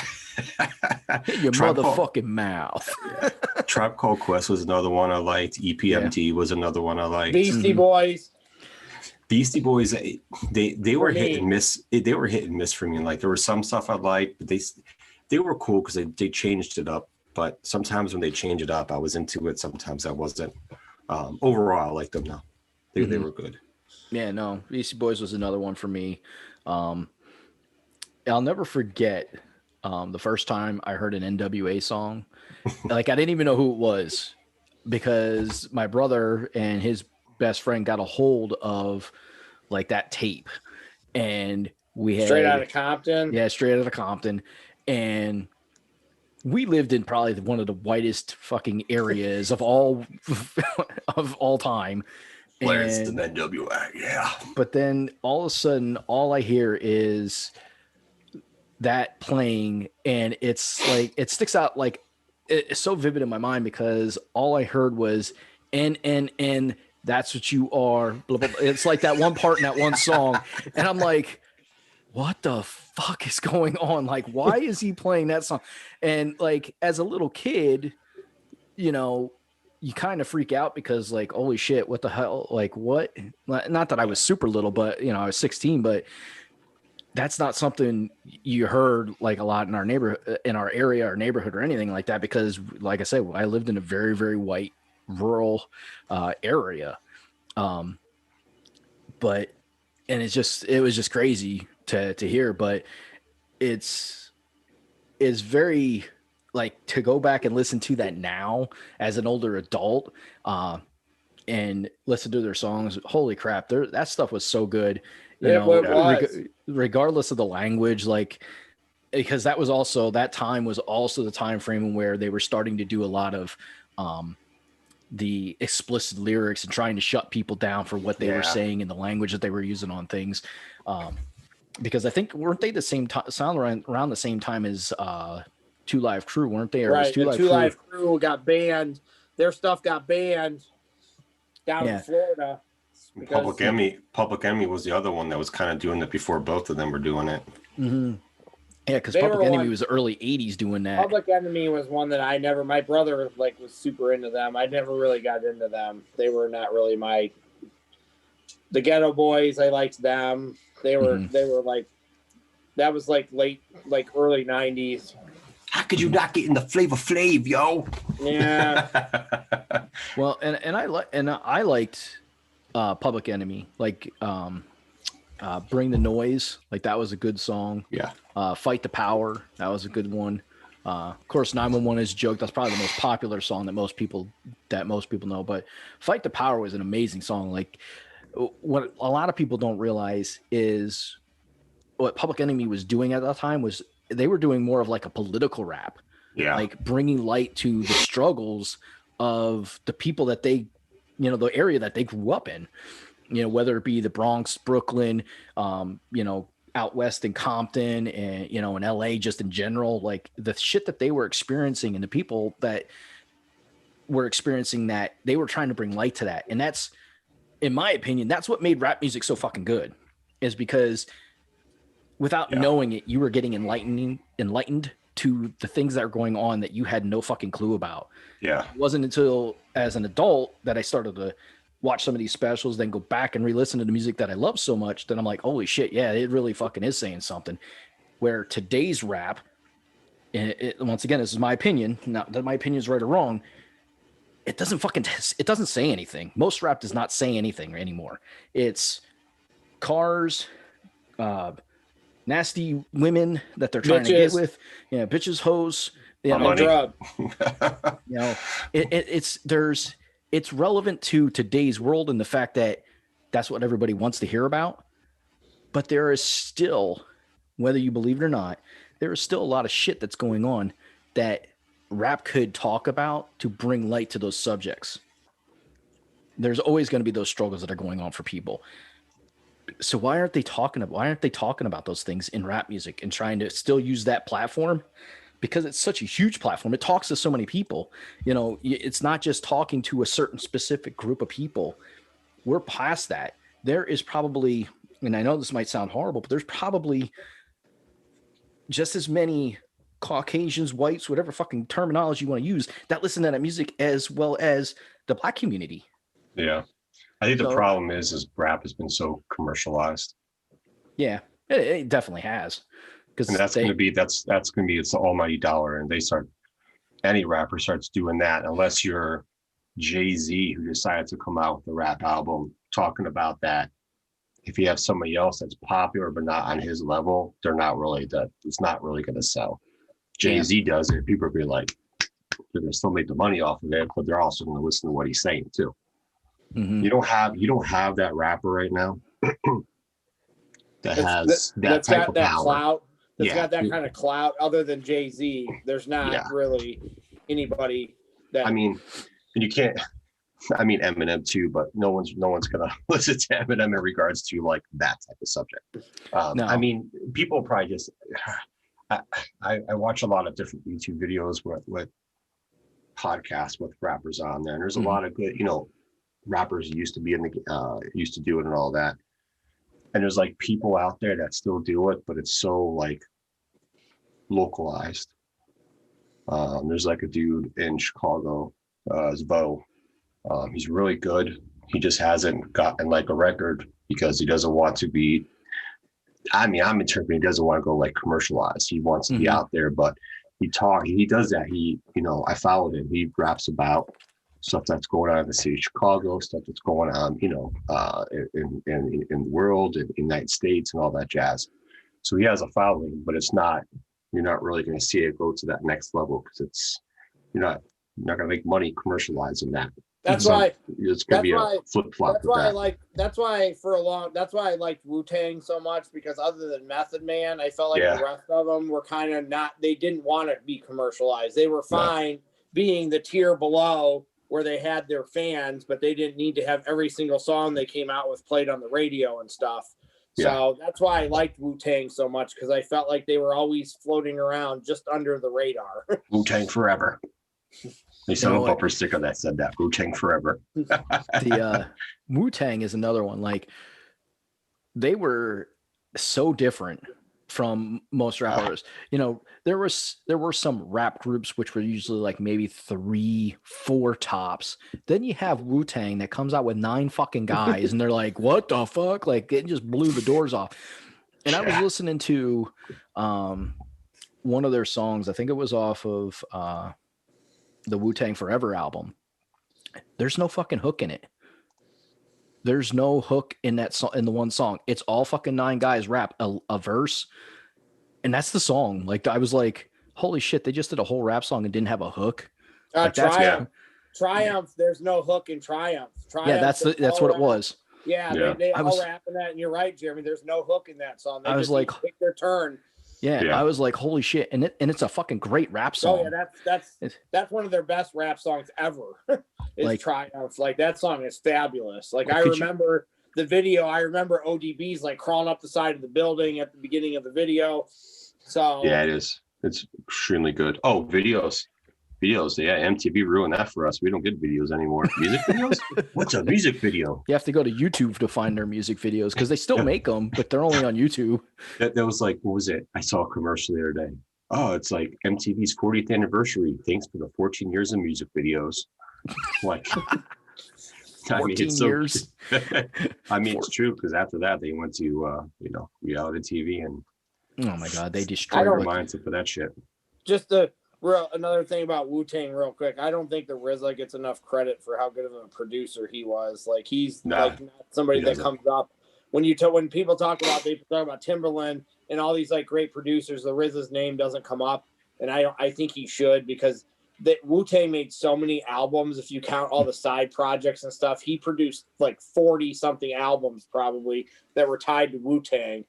Hit your motherfucking mouth. Yeah. Tribe Called Quest was another one I liked. EPMD was another one I liked. Beastie Boys. Beastie Boys, they were hit and miss. They were hit and miss for me. Like there was some stuff I liked, but they were cool because they changed it up. But sometimes when they change it up, I was into it. Sometimes I wasn't. Overall, I liked them now. They were good. Yeah, no, Beastie Boys was another one for me. I'll never forget the first time I heard an NWA song. Like I didn't even know who it was because my brother and his best friend got a hold of like that tape, and we had Straight Out of Compton. Yeah, Straight Out of Compton, and we lived in probably one of the whitest fucking areas of all time. Where's the NWA? Yeah. But then all of a sudden, all I hear is that playing, and it's like it sticks out like it's so vivid in my mind because all I heard was N. That's what you are. Blah, blah, blah. It's like that one part in that one song, and I'm like, what the fuck is going on? Like, why is he playing that song? And like, as a little kid, you know, you kind of freak out because like, holy shit, what the hell? Like what? Not that I was super little, but you know, I was 16, but that's not something you heard like a lot in our neighborhood, in our area or neighborhood or anything like that. Because like I said, I lived in a very, very white rural area. But, and it was just crazy to hear, but it's very, like to go back and listen to that now as an older adult and listen to their songs. Holy crap. That stuff was so good. You know, regardless of the language, like, because that time was also the time frame where they were starting to do a lot of the explicit lyrics and trying to shut people down for what they were saying and the language that they were using on things. Because I think, weren't they the same sound around the same time as Two Live Crew, weren't they? Or right. The Two Live Crew got banned. Their stuff got banned down in Florida. Public Enemy was the other one that was kind of doing it before both of them were doing it. Mm-hmm. Yeah, because Public Enemy was the early 80s doing that. Public Enemy was one that my brother like was super into them. I never really got into them. They were not really the Ghetto Boys, I liked them. They were like, that was like early 90s. How could you not get in the Flavor Flav, yo? Yeah. Well, and I liked Public Enemy, like Bring the Noise, like that was a good song. Yeah. Fight the Power, that was a good one. Of course, 911 is a joke. That's probably the most popular song that most people know. But Fight the Power was an amazing song. Like what a lot of people don't realize is what Public Enemy was doing at that time was they were doing more of like a political rap. Yeah. Like bringing light to the struggles of the people that they, you know, the area that they grew up in, you know, whether it be the Bronx, Brooklyn, you know, out west in Compton and, you know, in LA, just in general, like the shit that they were experiencing and the people that were experiencing that, they were trying to bring light to that. And that's, in my opinion, that's what made rap music so fucking good, is because without knowing it, you were getting enlightened to the things that are going on that you had no fucking clue about. Yeah. It wasn't until as an adult that I started to watch some of these specials, then go back and re-listen to the music that I love so much that I'm like, holy shit, yeah, it really fucking is saying something. Where today's rap, once again, this is my opinion, not that my opinion is right or wrong, it doesn't say anything. Most rap does not say anything anymore. It's cars, nasty women that they're trying to get with, bitches, hoes, drug. It's relevant to today's world and the fact that that's what everybody wants to hear about. But there is still, whether you believe it or not, there is still a lot of shit that's going on that rap could talk about to bring light to those subjects. There's always going to be those struggles that are going on for people. So why aren't they talking about those things in rap music and trying to still use that platform? Because it's such a huge platform. It talks to so many people. You know, it's not just talking to a certain specific group of people. We're past that. there is probably, and I know this might sound horrible, but there's probably just as many Caucasians, whites, whatever fucking terminology you want to use, that listen to that music as well as the black community. Yeah. I think the problem is rap has been so commercialized. Yeah, it definitely has. And that's going to be it's the almighty dollar. And any rapper starts doing that, unless you're Jay-Z, who decided to come out with a rap album talking about that. If you have somebody else that's popular but not on his level, it's not really going to sell. Jay-Z does it, people will be like, they're going to still make the money off of it, but they're also going to listen to what he's saying too. Mm-hmm. You don't have that rapper right now that's got that clout. That's got that kind of clout. Other than Jay-Z, there's not really anybody that. I mean, and you can't. I mean Eminem too, but no one's gonna listen to Eminem in regards to like that type of subject. No. I mean, people probably just. I watch a lot of different YouTube videos with podcasts with rappers on there, and there's a lot of good, rappers used to be used to do it and all that. And there's like people out there that still do it, but it's so like localized. There's like a dude in Chicago, Zvo. He's really good. He just hasn't gotten like a record because he doesn't want to be. I mean, I'm interpreting he doesn't want to go like commercialized. He wants to be out there, but he does that. I followed him. He raps about stuff that's going on in the city of Chicago, stuff that's going on, in the world, in the United States and all that jazz. So he has a following, but you're not really going to see it go to that next level because you're not going to make money commercializing that. That's why it's going to be a flip flop. That's why I liked Wu-Tang so much, because other than Method Man, I felt like the rest of them were kind of they didn't want to be commercialized. They were fine being the tier below where they had their fans, but they didn't need to have every single song they came out with played on the radio and stuff. So that's why I liked Wu-Tang so much, because I felt like they were always floating around just under the radar. Wu-Tang forever. They sell a bumper sticker that said that, Wu-Tang forever. The Wu-Tang is another one. Like, they were so different from most rappers. There were some rap groups which were usually like maybe 3-4 tops. Then you have Wu-Tang that comes out with 9 fucking guys, and they're like, what the fuck? Like, it just blew the doors off. And I was listening to one of their songs. I think it was off of the Wu-Tang Forever album. There's no fucking hook in it. There's no hook in that song, in the one song. It's all fucking 9 guys rap a verse, and that's the song. Like, I was like, holy shit, they just did a whole rap song and didn't have a hook. Like, Triumph. There's no hook in Triumph. That's what it was. Yeah. They all rapping that, and you're right, Jeremy. There's no hook in that song. They just take their turn. Yeah, I was like, holy shit. And it's a fucking great rap song. Oh yeah, that's one of their best rap songs ever. Triumph. Like, that song is fabulous. Like, I remember the video. I remember ODB's like crawling up the side of the building at the beginning of the video. So yeah, it is. It's extremely good. Oh, videos. Yeah, MTV ruined that for us. We don't get videos anymore. Music videos? What's a music video? You have to go to YouTube to find their music videos, because they still make them, but they're only on YouTube. That was like, what was it? I saw a commercial the other day. Oh, it's like MTV's 40th anniversary. Thanks for the 14 years of music videos. Like, 14 years. I mean, it's true, because after that they went to reality TV, and oh my god, they destroyed our minds for that shit. Just another thing about Wu-Tang real quick. I don't think the RZA gets enough credit for how good of a producer he was. Like, he's like not somebody that comes up when people talk about Timberland and all these like great producers. The RZA's name doesn't come up, and I think he should, because Wu-Tang made so many albums. If you count all the side projects and stuff, he produced like 40 something albums probably that were tied to Wu-Tang.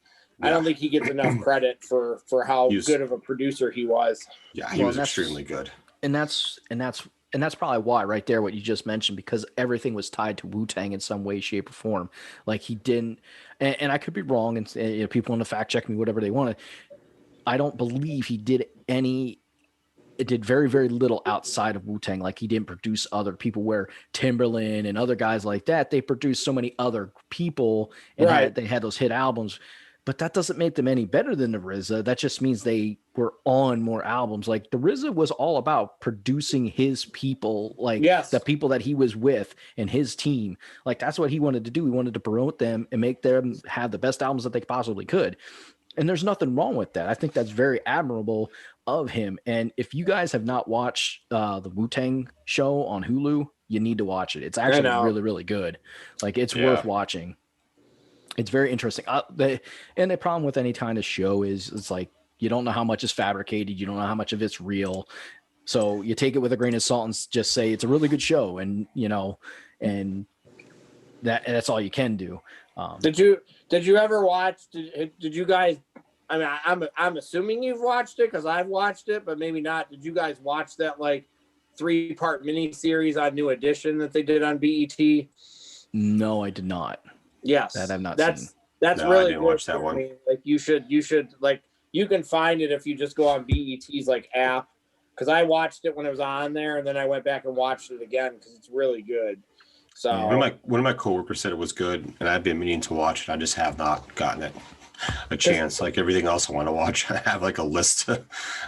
I don't think he gets enough credit for how good of a producer he was. Yeah, he was extremely good. And that's probably why, right there, what you just mentioned, because everything was tied to Wu-Tang in some way, shape, or form. Like, he didn't, and I could be wrong, and people want to fact check me, whatever they want. I don't believe he did any did very, very little outside of Wu-Tang. Like he didn't produce other people, where Timberland and other guys like that, they produced so many other people and they had those hit albums. But that doesn't make them any better than the RZA. That just means they were on more albums. Like the RZA was all about producing his people, like the people that he was with and his team. Like that's what he wanted to do. He wanted to promote them and make them have the best albums that they possibly could. And there's nothing wrong with that. I think that's very admirable of him. And if you guys have not watched the Wu-Tang show on Hulu, you need to watch it. It's actually really, really good. Like it's worth watching. It's very interesting. And the problem with any kind of show is it's like you don't know how much is fabricated. You don't know how much of it's real. So you take it with a grain of salt and just say it's a really good show. And, and that's all you can do. Did you ever watch, did you guys, I mean, I'm assuming you've watched it because I've watched it, but maybe not. Did you guys watch that like 3-part miniseries on New Edition that they did on BET? No, I did not. Yes, that I've not seen. That's no, really I didn't good. watch that one. Like you should like you can find it if you just go on BET's like app. Because I watched it when it was on there, and then I went back and watched it again because it's really good. So one of my coworkers said it was good, and I've been meaning to watch it. I just have not gotten it a chance. Like everything else I want to watch, I have like a list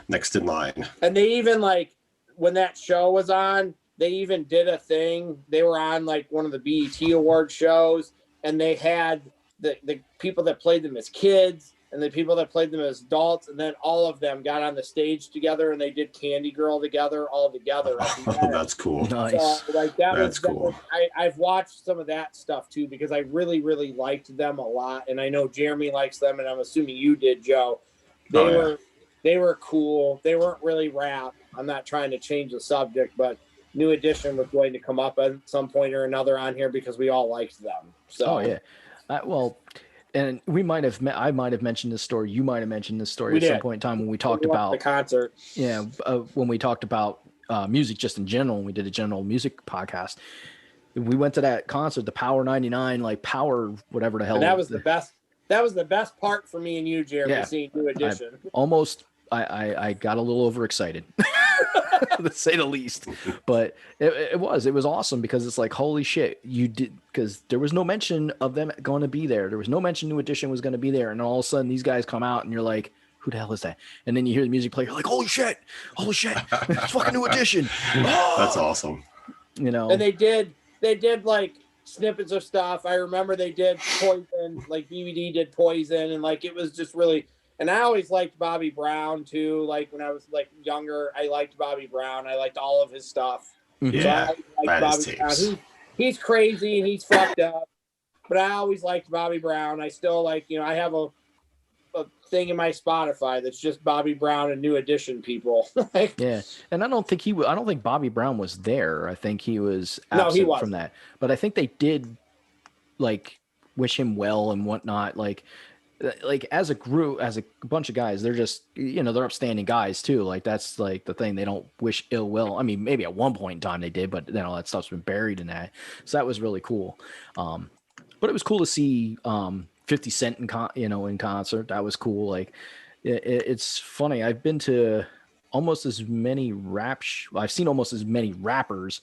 next in line. And they even like when that show was on, they even did a thing. They were on like one of the BET award shows. And they had the people that played them as kids and the people that played them as adults. And then all of them got on the stage together and they did Candy Girl together, all together. Oh, that's cool. Nice. So, like, that's cool. I've watched some of that stuff too, because I really, really liked them a lot. And I know Jeremy likes them, and I'm assuming you did, Joe. They were cool. They weren't really rap. I'm not trying to change the subject, but New Edition was going to come up at some point or another on here because we all liked them. So, well, and I might have mentioned this story. You might have mentioned this story some point in time when we talked about the concert. Yeah, when we talked about music just in general. When we did a general music podcast, we went to that concert, the Power 99, like Power, whatever the hell. And that was the best. That was the best part for me and you, Jeremy, seeing New Edition. I got a little overexcited, to say the least. But it was awesome because it's like, holy shit, you did, because there was no mention of them going to be there. There was no mention New Edition was going to be there. And all of a sudden these guys come out and you're like, who the hell is that? And then you hear the music play, you're like, holy shit, it's fucking New Edition. Oh! That's awesome. And they did like snippets of stuff. I remember they did Poison, like BBD did Poison, and like it was just really. And I always liked Bobby Brown too. Like when I was like younger, I liked Bobby Brown. I liked all of his stuff. Yeah, so I liked Bobby Brown. He's crazy and he's fucked up, but I always liked Bobby Brown. I still like, I have a thing in my Spotify that's just Bobby Brown and New Edition people. Yeah, and I don't think Bobby Brown was there. I think he was absent from that. But I think they did like wish him well and whatnot. Like as a group, as a bunch of guys, they're just, they're upstanding guys too. Like that's like the thing. They don't wish ill will. I mean, maybe at one point in time they did, but then all that stuff's been buried in that. So that was really cool. But it was cool to see 50 Cent in concert. That was cool. Like it's funny. I've been to almost as many I've seen almost as many rappers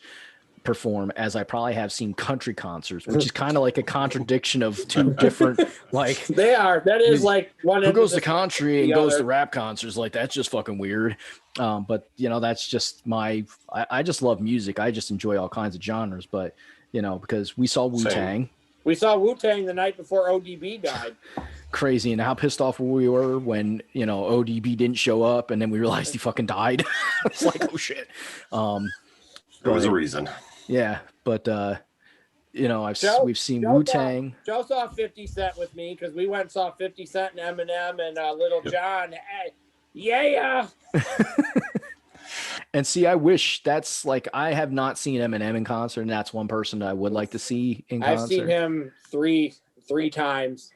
perform as I probably have seen country concerts, which is kind of like a contradiction of two different, like they are. That is like one who goes to country and goes to rap concerts. Like that's just fucking weird. But that's just I just love music. I just enjoy all kinds of genres. But because we saw Wu-Tang. We saw Wu-Tang the night before ODB died. Crazy, and how pissed off we were when ODB didn't show up, and then we realized he fucking died. It's like, oh shit. There was a reason. Yeah, but we've seen Wu-Tang. Joe saw 50 Cent with me because we went and saw 50 Cent and Eminem and Little John. Hey, yeah. And see, I wish that's like, I have not seen Eminem in concert, and that's one person that I would like to see in concert. I've seen him three times.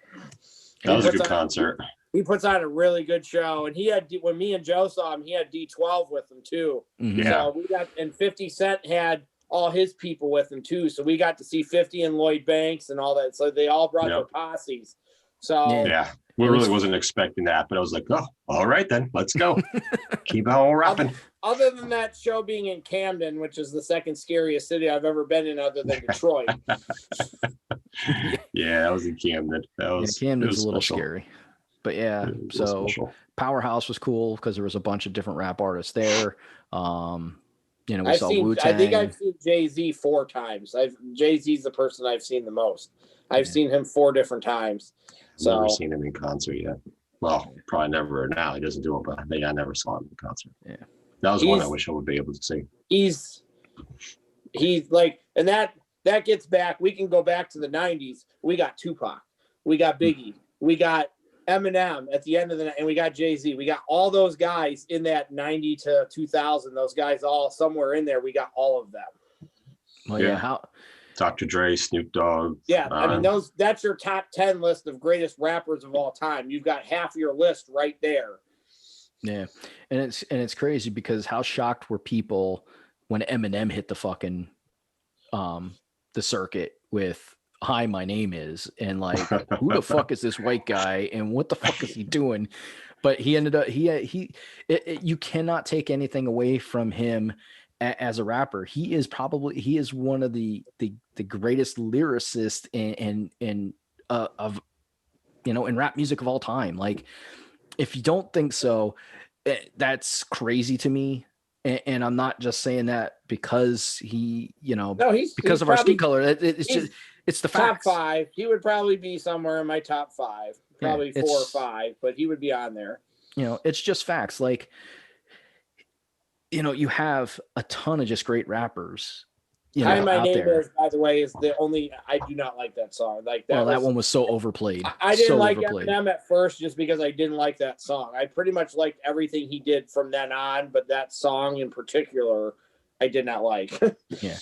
That was a good concert. He puts on a really good show, and he had, when me and Joe saw him, he had D12 with him too. Mm-hmm. Yeah. So we got, and 50 Cent had all his people with him too. So we got to see 50 and Lloyd Banks and all that. So they all brought their posses. So yeah, We really wasn't expecting that, but I was like, oh, all right then, let's go. Keep on rapping. Other than that show being in Camden, which is the second scariest city I've ever been in other than Detroit. Yeah, that was in Camden. Camden's a little scary. But yeah, so special. Powerhouse was cool because there was a bunch of different rap artists there. We saw wu-tang. I think I've seen Jay-Z 4 times. Jay-Z's the person I've seen the most. I've seen him 4 different times. Never seen him in concert yet. Well, probably never now. He doesn't do it, but I never saw him in concert. Yeah. That was one I wish I would be able to see. He's like, and that gets back. We can go back to the 90s. We got Tupac. We got Biggie. We got Eminem at the end of the night, and we got Jay-Z. We got all those guys in that 90 to 2000. Those guys all somewhere in there. We got all of them. Well, yeah. Dr. Dre, Snoop Dogg. Yeah, I mean that's your top 10 list of greatest rappers of all time. You've got half your list right there. Yeah. And it's crazy because how shocked were people when Eminem hit the fucking the circuit with Hi, My Name Is, and like who the fuck is this white guy and what the fuck is he doing? But he ended up you cannot take anything away from him as a rapper. He is one of the greatest lyricists in rap music of all time. Like, if you don't think so, that's crazy to me. And I'm not just saying that because because of our skin color. It's the facts. Top 5. He would probably be somewhere in my top 5, probably 4 or 5, but he would be on there. It's just facts. Like, you have a ton of just great rappers. Hi, My Name Is, by the way, is the only. I do not like that song. Like that. That one was so overplayed. I didn't like Eminem at first just because I didn't like that song. I pretty much liked everything he did from then on, but that song in particular, I did not like. Yeah,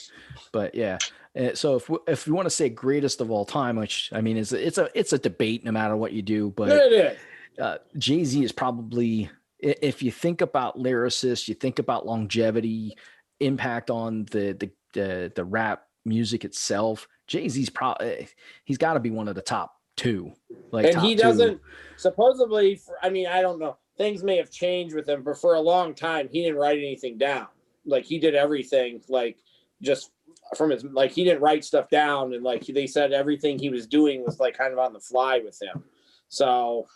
but yeah. So if we want to say greatest of all time, which I mean it's a debate no matter what you do, but it is. Jay-Z is probably, if you think about lyricists, you think about longevity, impact on the rap music itself, Jay-Z's he's got to be one of the top 2. Like, and he doesn't supposedly. I don't know. Things may have changed with him, but for a long time he didn't write anything down. Like, he did everything like just from his, like, he didn't write stuff down, and like they said everything he was doing was like kind of on the fly with him. So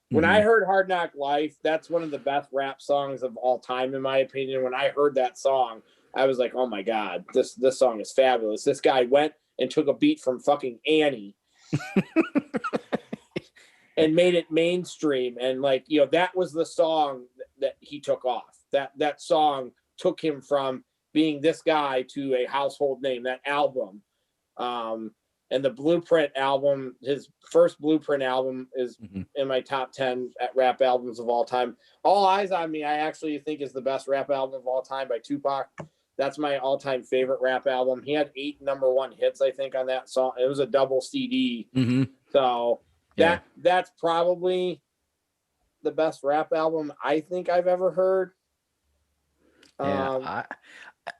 when I heard Hard Knock Life, that's one of the best rap songs of all time in my opinion. When I heard that song, I was like, oh my god, this song is fabulous. This guy went and took a beat from fucking Annie and made it mainstream, and like, that was the song that he took off. That song took him from being this guy to a household name. That album, and the Blueprint album, his first Blueprint album, is in my top 10 at rap albums of all time. All Eyes on Me, I actually think is the best rap album of all time by Tupac. That's my all-time favorite rap album. He had 8 #1 hits, I think, on that song. It was a double CD. So that's probably the best rap album I think I've ever heard. Yeah,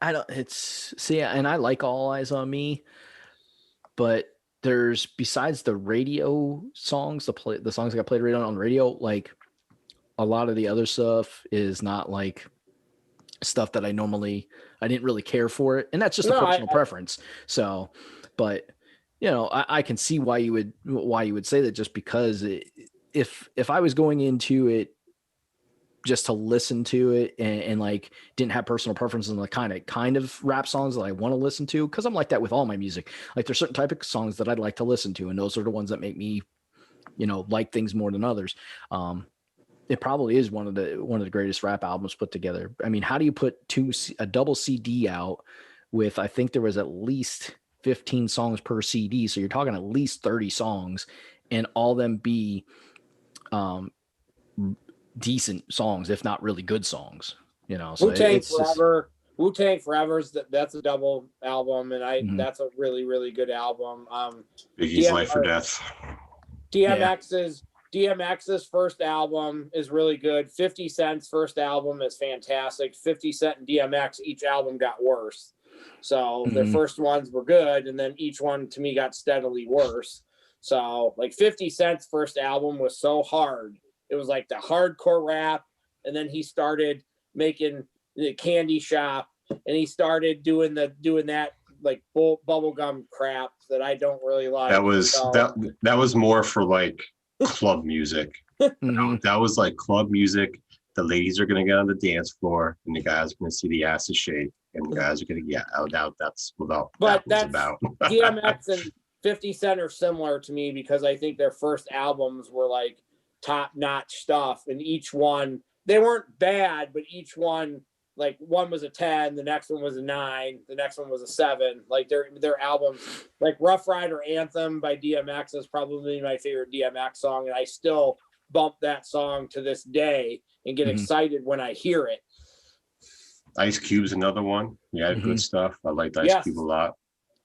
I don't. And I like All Eyes on Me, but there's, besides the radio songs, the songs that got played on radio, like a lot of the other stuff is not like stuff that I didn't really care for it, and that's just a personal preference. So, but I can see why you would say that, just because if I was going into it just to listen to it and like didn't have personal preferences on the kind of rap songs that I want to listen to, because I'm like that with all my music. Like, there's certain type of songs that I'd like to listen to, and those are the ones that make me, like things more than others. It probably is one of the greatest rap albums put together. I mean, how do you put a double CD out with, I think there was at least 15 songs per CD, so you're talking at least 30 songs, and all them be decent songs, if not really good songs, So Wu-Tang Forever, that's a double album, and that's a really, really good album. Biggie's Life or Death. DMX's first album is really good. 50 Cent's first album is fantastic. 50 Cent and DMX, each album got worse. So their first ones were good, and then each one to me got steadily worse. So like 50 Cent's first album was so hard. It was like the hardcore rap. And then he started making the Candy Shop, and he started doing that like bubblegum crap that I don't really like. That was more for like club music. That was like club music. The ladies are gonna get on the dance floor, and the guys are gonna see the asses shake, and the guys are gonna that's about. But that's about. DMX and 50 Cent are similar to me because I think their first albums were like top-notch stuff, and each one, they weren't bad, but each one, like one was a 10, the next one was a 9, the next one was a 7. Like their albums, like Rough Rider Anthem by DMX is probably my favorite DMX song, and I still bump that song to this day and get excited when I hear it. Ice Cube's another one. Yeah, good stuff. I liked Ice Cube a lot.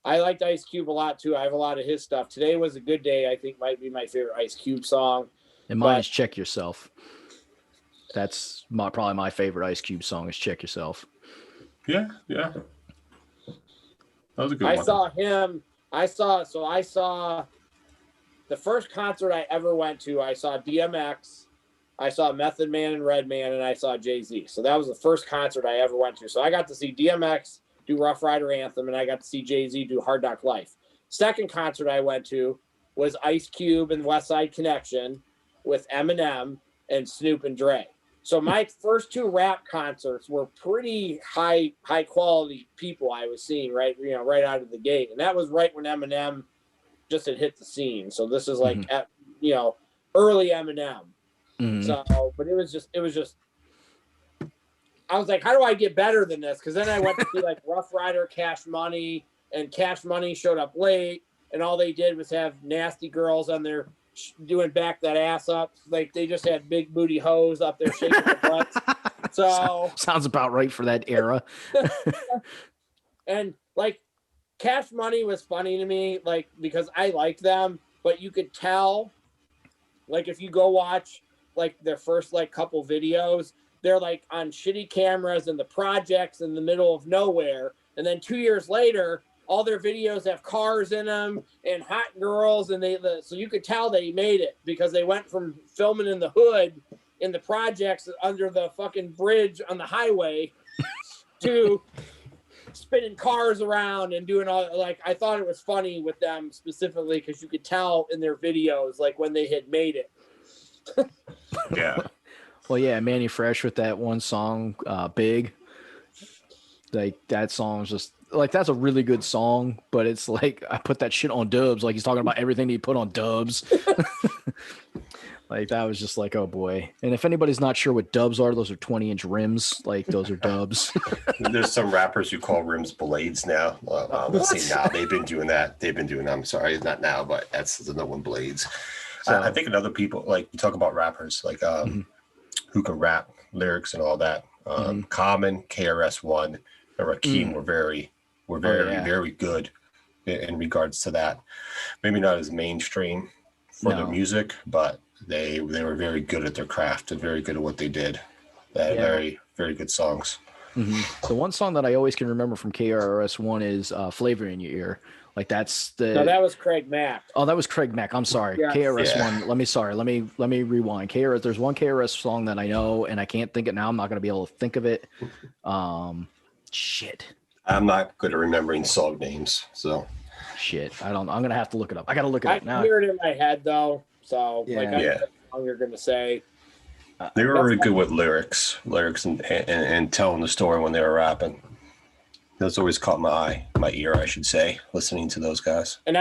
I liked Ice Cube a lot too. I have a lot of his stuff. Today Was a Good Day, I think, might be my favorite Ice Cube song. And mine is Check Yourself. That's probably my favorite Ice Cube song is Check Yourself. Yeah. That was a good one. I saw the first concert I ever went to. I saw DMX, I saw Method Man and Redman, and I saw Jay-Z. So that was the first concert I ever went to. So I got to see DMX do Rough Rider Anthem, and I got to see Jay-Z do Hard Knock Life. Second concert I went to was Ice Cube and West Side Connection with Eminem and Snoop and Dre. So my first 2 rap concerts were pretty high quality people I was seeing right out of the gate. And that was right when Eminem just had hit the scene. So this is like early Eminem. So, but it was just I was like, how do I get better than this? Because then I went to see like Rough Rider, Cash Money, and Cash Money showed up late, and all they did was have nasty girls on their doing back that ass up. Like they just had big booty hoes up there shaking their butts. So sounds about right for that era. And like Cash Money was funny to me, like because I liked them, but you could tell, like if you go watch like their first like couple videos, they're like on shitty cameras in the projects in the middle of nowhere, and then 2 years later, all their videos have cars in them and hot girls, and so you could tell they made it because they went from filming in the hood in the projects under the fucking bridge on the highway to spinning cars around and doing all like I thought it was funny with them specifically because you could tell in their videos like when they had made it. Yeah. Well, yeah, Manny Fresh with that one song, Big. Like that song is just like that's a really good song, but it's like I put that shit on Dubs. Like he's talking about everything he put on Dubs. Like that was just like, oh boy. And if anybody's not sure what Dubs are, those are 20-inch rims. Like those are Dubs. There's some rappers who call rims blades now. Let's see now. They've been doing that. I'm sorry, not now, but that's another one, blades. So, I think another people like you talk about rappers like who can rap lyrics and all that. Common, KRS-One, and Rakim were very good in regards to that. Maybe not as mainstream for their music, but they were very good at their craft and very good at what they did. They had very, very good songs. The one song that I always can remember from KRS-One is Flavor in Your Ear. Like that's the No, that was Craig Mack. Oh, that was Craig Mack. I'm sorry. Yeah. KRS-One. Let me rewind. KRS, there's one KRS song that I know and I can't think it now. I'm not gonna be able to think of it. Shit. I'm not good at remembering song names, so shit. I'm gonna have to look it up. I gotta look it up now. I hear it in my head though. So I know what song you're gonna say. They were really good with lyrics and telling the story when they were rapping. That's always caught my ear, I should say, listening to those guys. And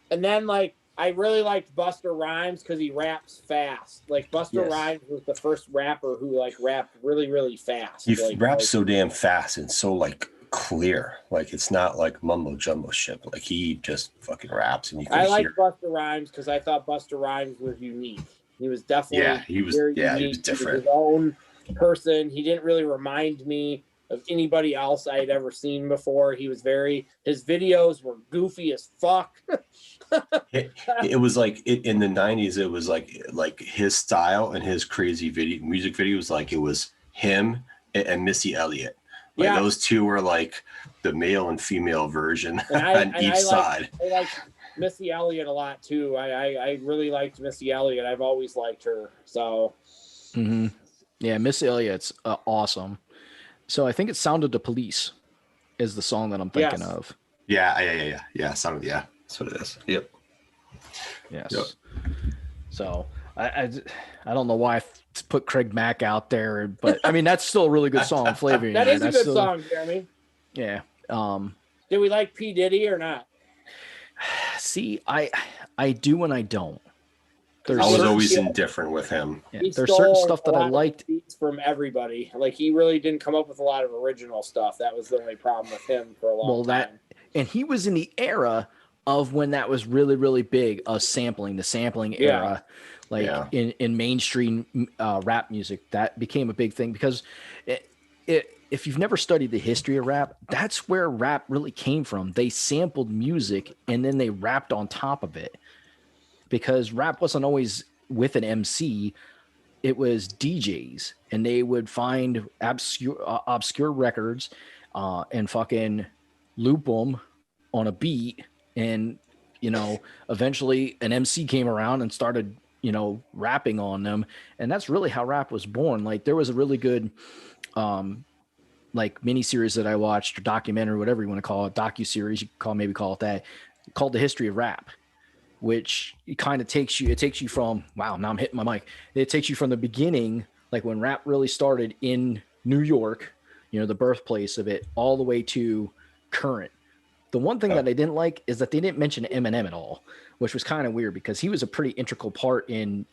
then like I really liked Busta Rhymes because he raps fast. Like Busta Rhymes was the first rapper who like rapped really, really fast. He raps so damn fast and so like clear. Like it's not like mumbo jumbo shit. Like he just fucking raps and you can I like Busta Rhymes because I thought Busta Rhymes was unique. He was definitely he was different. He was his own person. He didn't really remind me of anybody else I had ever seen before. His videos were goofy as fuck. it was like in the 90s, it was like his style and his crazy music videos, like it was him and Missy Elliott. Like those two were like the male and female version on each side. Missy Elliott a lot too. I really liked Missy Elliott. I've always liked her. So. Mm-hmm. Yeah, Missy Elliott's awesome. So I think it Sounded the Police is the song that I'm thinking of. Yeah. Sounded, yeah. That's what it is. Yep. Yes. Yep. So I don't know why I put Craig Mack out there, but I mean that's still a really good song. Flavor. That is a good song, Jeremy. Yeah. Did we like P. Diddy or not? See, I do and I don't. I was always indifferent with him. Yeah, there's certain stuff that I liked from everybody. Like he really didn't come up with a lot of original stuff. That was the only problem with him for a long time. And he was in the era of when that was really, really big, the sampling era, in mainstream rap music. That became a big thing because if you've never studied the history of rap, that's where rap really came from. They sampled music and then they rapped on top of it. Because rap wasn't always with an MC, it was DJs, and they would find obscure records and fucking loop them on a beat, and eventually an MC came around and started rapping on them, and that's really how rap was born. Like there was a really good like miniseries that I watched, or documentary, whatever you want to call it, docuseries, you maybe call it that, called The History of Rap. Which kind of takes you from, wow, now I'm hitting my mic. It takes you from the beginning, like when rap really started in New York, the birthplace of it, all the way to current. The one thing that I didn't like is that they didn't mention Eminem at all, which was kind of weird because he was a pretty integral part in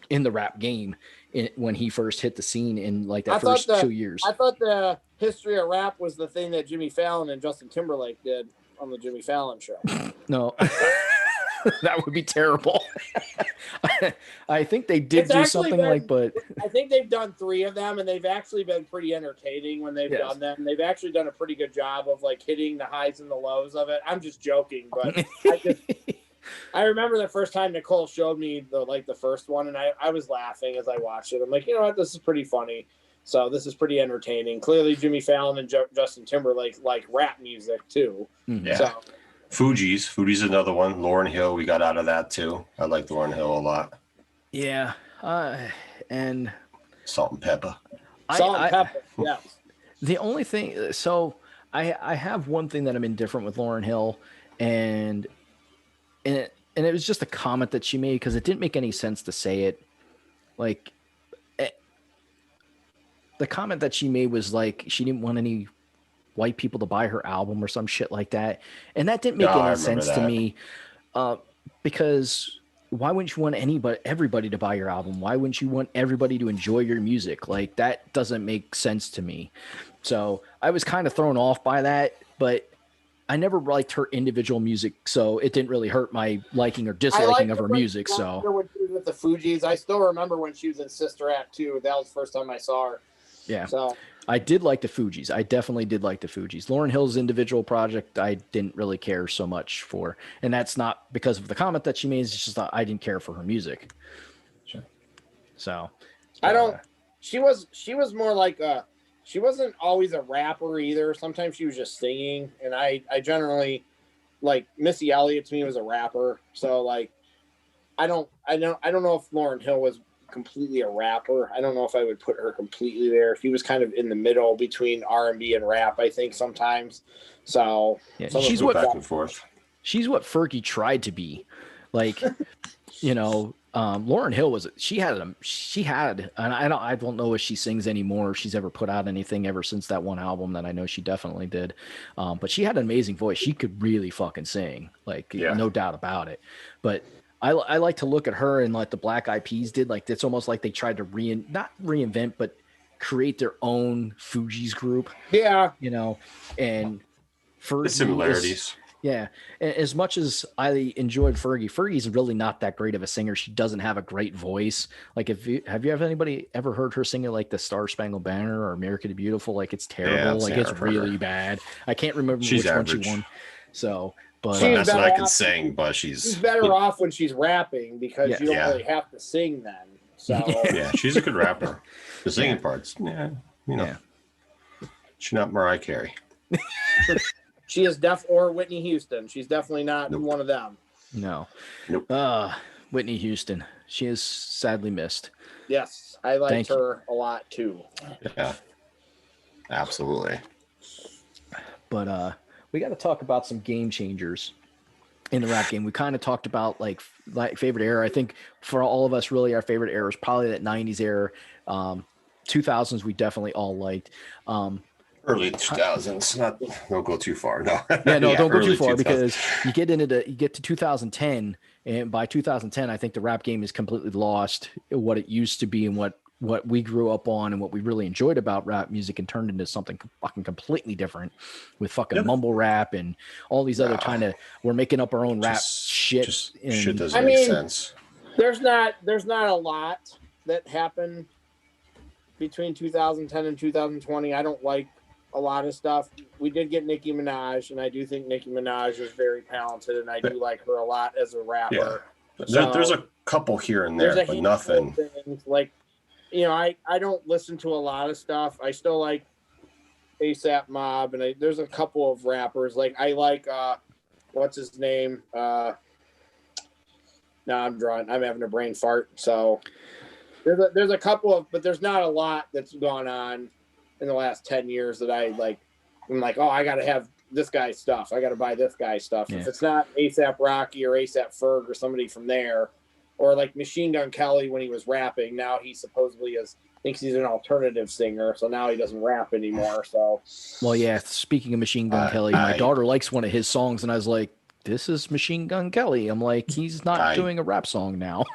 the rap game when he first hit the scene in like that first 2 years. I thought the history of rap was the thing that Jimmy Fallon and Justin Timberlake did on the Jimmy Fallon show. No. That would be terrible. I think they did do something but I think they've done 3 of them, and they've actually been pretty entertaining when they've done them. They've actually done a pretty good job of like hitting the highs and the lows of it. I'm just joking, but I remember the first time Nicole showed me the first one, and I was laughing as I watched it. I'm like, you know what, this is pretty funny. So this is pretty entertaining. Clearly, Jimmy Fallon and Justin Timberlake like rap music too. Yeah. So, Fuji's another one. Lauryn Hill, we got out of that too. I like Lauryn Hill a lot. Yeah, and Salt and Pepper. Pepper. Yeah. The only thing, so I have one thing that I'm indifferent with Lauryn Hill, and it was just a comment that she made because it didn't make any sense to say it. Like, the comment that she made was like she didn't want any white people to buy her album or some shit like that. And that didn't make any sense to me because why wouldn't you want everybody to buy your album? Why wouldn't you want everybody to enjoy your music? Like that doesn't make sense to me. So I was kind of thrown off by that, but I never liked her individual music. So it didn't really hurt my liking or disliking of her music. So when she was with the Fugees, I still remember when she was in Sister Act 2. That was the first time I saw her. Yeah. So I did like the Fugees. I definitely did like the Fugees. Lauryn Hill's individual project, I didn't really care so much for. And that's not because of the comment that she made. It's just that I didn't care for her music. Sure. So she was more like she wasn't always a rapper either. Sometimes she was just singing. And I generally like Missy Elliott to me was a rapper. So like, I don't know if Lauryn Hill was completely a rapper. I don't know if I would put her completely there. She was kind of in the middle between R&B and rap, I think sometimes. So yeah, she's what back and forth. She's what Fergie tried to be. Like, Lauryn Hill she had, and I don't know if she sings anymore, if she's ever put out anything ever since that one album that I know she definitely did. But she had an amazing voice. She could really fucking sing, like no doubt about it. But I like to look at her and like the Black Eyed Peas did. Like it's almost like they tried to not reinvent, but create their own Fugees group. Yeah, and for the similarities. Yeah, as much as I enjoyed Fergie's really not that great of a singer. She doesn't have a great voice. Like, have anybody ever heard her singing like the Star Spangled Banner or America the Beautiful? Like it's terrible. Like it's really bad. I can't remember which one she won. So. But that's what I can sing, but she's better off when she's rapping because you don't really have to sing then. So yeah, she's a good rapper. The singing parts, she's not Mariah Carey. She is or Whitney Houston. She's definitely not one of them. No. Nope. Whitney Houston. She is sadly missed. Yes, I liked her a lot too. Yeah. Absolutely. But we got to talk about some game changers in the rap game. We kind of talked about like favorite era. I think for all of us, really, our favorite era is probably that 90s era. 2000s, we definitely all liked. Early 2000s. Don't go too far. No. Yeah, no, don't go too far 2000s. because you get to 2010, and by 2010, I think the rap game is completely lost what it used to be and what we grew up on and what we really enjoyed about rap music, and turned into something fucking completely different with fucking mumble rap and all these other kind of, we're making up our own rap shit. Shit doesn't make sense. There's not a lot that happened between 2010 and 2020. I don't like a lot of stuff. We did get Nicki Minaj, and I do think Nicki Minaj is very talented, and I do like her a lot as a rapper. Yeah. So, there's a couple here and there, but nothing. Things, like, I don't listen to a lot of stuff. I still like ASAP Mob, and there's a couple of rappers. Like, I like, what's his name? No, I'm having a brain fart. So there's a couple of, but there's not a lot that's gone on in the last 10 years that I'm like, oh, I got to have this guy's stuff. I got to buy this guy's stuff. Yeah. If it's not ASAP Rocky or ASAP Ferg or somebody from there, or like Machine Gun Kelly when he was rapping, now he supposedly thinks he's an alternative singer, so now he doesn't rap anymore. So, well, yeah. Speaking of Machine Gun Kelly, my daughter likes one of his songs, and I was like, "This is Machine Gun Kelly." I'm like, he's not doing a rap song now.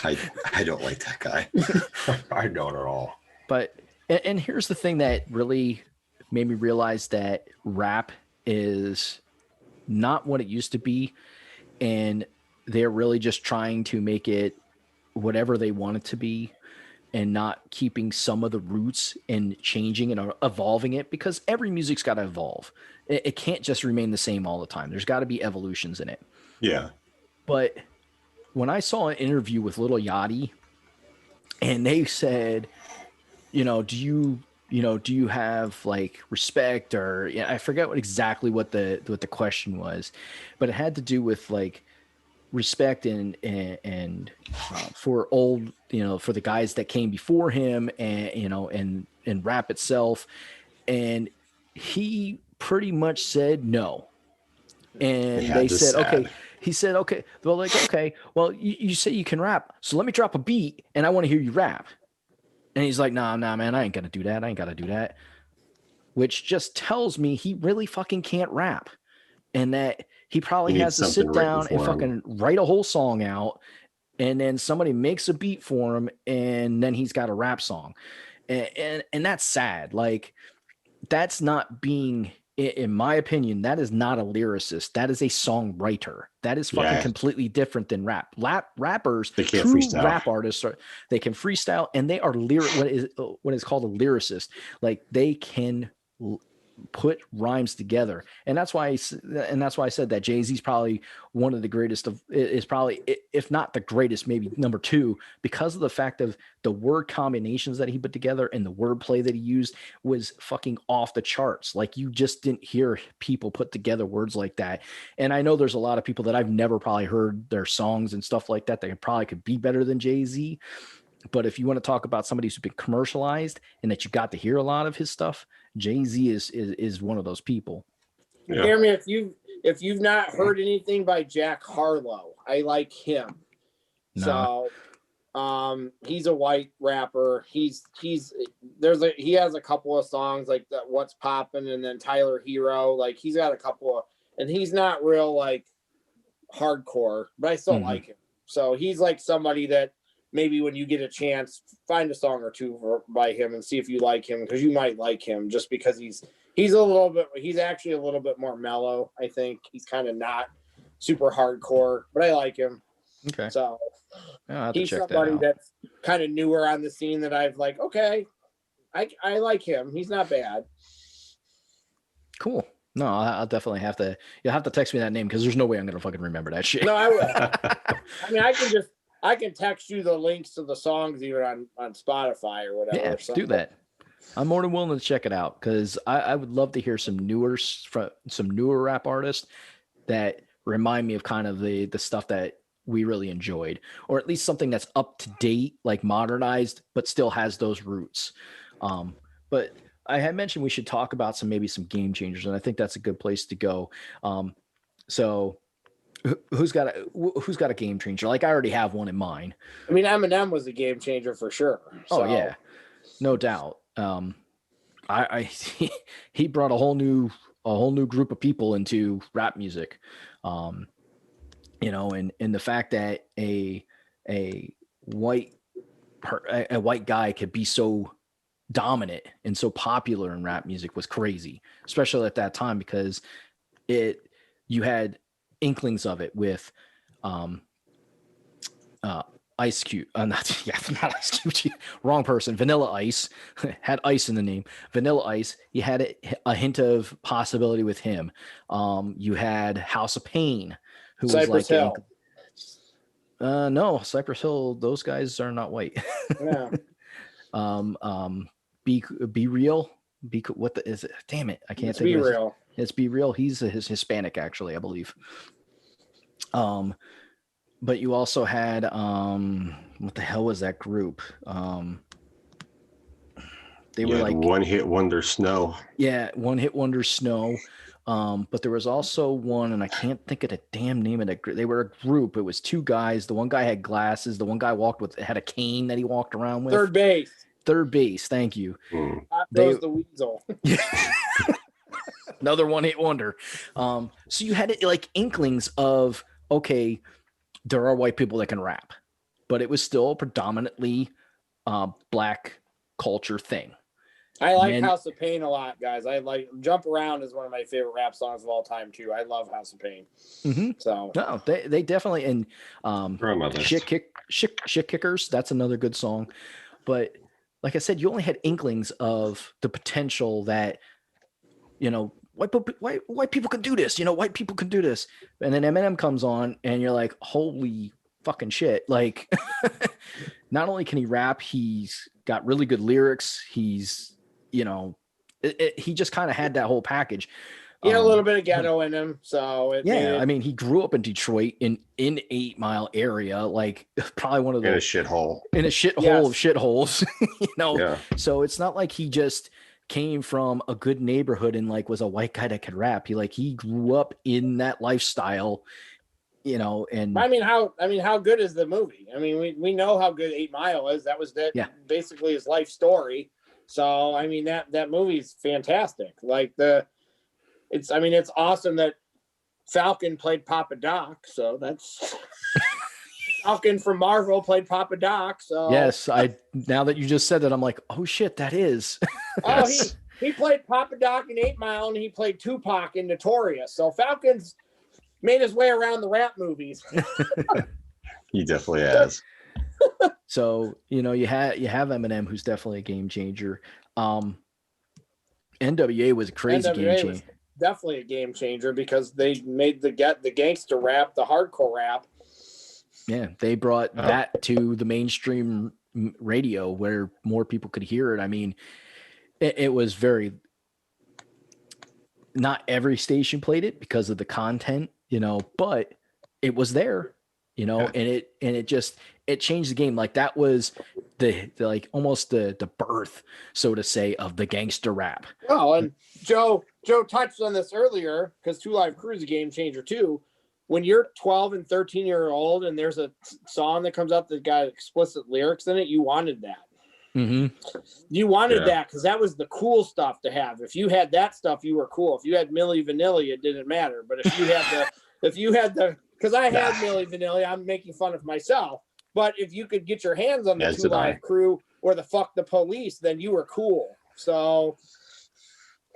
I don't like that guy. I don't at all. But and here's the thing that really made me realize that rap is not what it used to be, and they're really just trying to make it whatever they want it to be, and not keeping some of the roots and changing and evolving it, because every music's got to evolve. It can't just remain the same all the time. There's got to be evolutions in it. Yeah. But when I saw an interview with Lil Yachty, and they said, do you have like respect, or I forget exactly what the question was, but it had to do with like respect and for old, for the guys that came before him, and and rap itself. And he pretty much said no. And they said, okay. He said, okay. They're like, okay, well, you say you can rap, so let me drop a beat and I want to hear you rap. And he's like, nah, man, I ain't gonna do that. I ain't gotta do that. Which just tells me he really fucking can't rap. And that he probably has to sit down and fucking write a whole song out, and then somebody makes a beat for him, and then he's got a rap song. And that's sad. Like, that's not being, in my opinion, that is not a lyricist. That is a songwriter. That is fucking completely different than rap. Rappers, they can't true freestyle. Rap artists, they can freestyle, and they are what is called a lyricist. Like, they can put rhymes together, and that's why I said that Jay-Z's probably one of the greatest is probably, if not the greatest, maybe number two, because of the fact of the word combinations that he put together and the wordplay that he used was fucking off the charts. Like, you just didn't hear people put together words like that. And I know there's a lot of people that I've never probably heard their songs and stuff like that probably could be better than Jay-Z. But if you want to talk about somebody who's been commercialized and that you got to hear a lot of his stuff, Jay-Z is one of those people. Yeah. Jeremy, if you've not heard anything by Jack Harlow, I like him. No. So he's a white rapper. He has a couple of songs like that, What's Poppin', and then Tyler Hero. Like, he's got a couple of, and he's not real like hardcore, but I still like him. So he's like somebody that maybe when you get a chance, find a song or two by him and see if you like him, because you might like him just because he's actually a little bit more mellow. I think he's kind of not super hardcore, but I like him. Okay. So he's somebody that's kind of newer on the scene that I've like, okay, I like him. He's not bad. Cool. No, I'll definitely you'll have to text me that name, because there's no way I'm going to fucking remember that shit. No, I will. I mean, I can text you the links to the songs even on Spotify or whatever. Yeah, do that. I'm more than willing to check it out because I would love to hear some newer rap artists that remind me of kind of the stuff that we really enjoyed, or at least something that's up to date, like modernized, but still has those roots. But I had mentioned we should talk about maybe some game changers, and I think that's a good place to go. So who's got a game changer? Like I already have one in mind. I mean, Eminem was a game changer for sure. So. Oh yeah, no doubt. He brought a whole new group of people into rap music. You know, and the fact that a white guy could be so dominant and so popular in rap music was crazy, especially at that time, because you had inklings of it with Ice Cube, not Ice Cube, wrong person. Vanilla Ice had ice in the name. Vanilla Ice, you had a hint of possibility with him. You had House of Pain, who Cypress was like Hill. No, Cypress Hill. Those guys are not white. Yeah. Be real. What is it? Damn it, I can't think. Be real. It's Be Real. He's Hispanic, actually, I believe. But you also had what the hell was that group? They were like One Hit Wonder Snow. Yeah, One Hit Wonder Snow. But there was also one, and I can't think of the damn name of the group. They were a group. It was two guys. The one guy had glasses. The one guy had a cane that he walked around with. Third base. Thank you. That was the Weasel. Another one hit wonder. So you had it like inklings of, okay, there are white people that can rap, but it was still a predominantly black culture thing. I like House of Pain a lot, guys. I like Jump Around is one of my favorite rap songs of all time too. I love House of Pain. Mm-hmm. So no, they definitely, and Shit Kickers, that's another good song. But like I said, you only had inklings of the potential that, you know, white people can do this. You know, white people can do this. And then Eminem comes on and you're like, holy fucking shit. Like, not only can he rap, he's got really good lyrics. He's, you know, he just kind of had that whole package. He had a little bit of ghetto in him. So I mean, he grew up in Detroit in 8 Mile area, like probably one of the in a shithole of shitholes, you know? Yeah. So it's not like he just came from a good neighborhood and like was a white guy that could rap. He grew up in that lifestyle, you know. And I mean, how good is the movie? I mean, we know how good 8 Mile is. That was basically his life story. So I mean, that movie's fantastic. Like it's awesome that Falcon played Papa Doc. So that's Falcon from Marvel played Papa Doc. So yes, now that you just said that, I'm like, oh shit, that is. Yes. He played Papa Doc in 8 Mile, and he played Tupac in Notorious. So Falcon's made his way around the rap movies. He definitely has. So, you know, you have Eminem, who's definitely a game changer. NWA was a crazy game changer. Definitely a game changer because they made the gangster rap, the hardcore rap. Yeah, they brought that to the mainstream radio where more people could hear it. I mean, it was not every station played it because of the content, you know, but it was there, you know, and it changed the game. Like that was the almost the birth, so to say, of the gangster rap. Oh, and Joe touched on this earlier because 2 Live Crew is a game changer too. When you're 12 and 13-year-old and there's a song that comes up that got explicit lyrics in it, you wanted that. Mm-hmm. You wanted that because that was the cool stuff to have. If you had that stuff, you were cool. If you had Milli Vanilli, it didn't matter. But if you had the because I had Milli Vanilli, I'm making fun of myself. But if you could get your hands on the 2 Live Crew or the Fuck the Police, then you were cool. So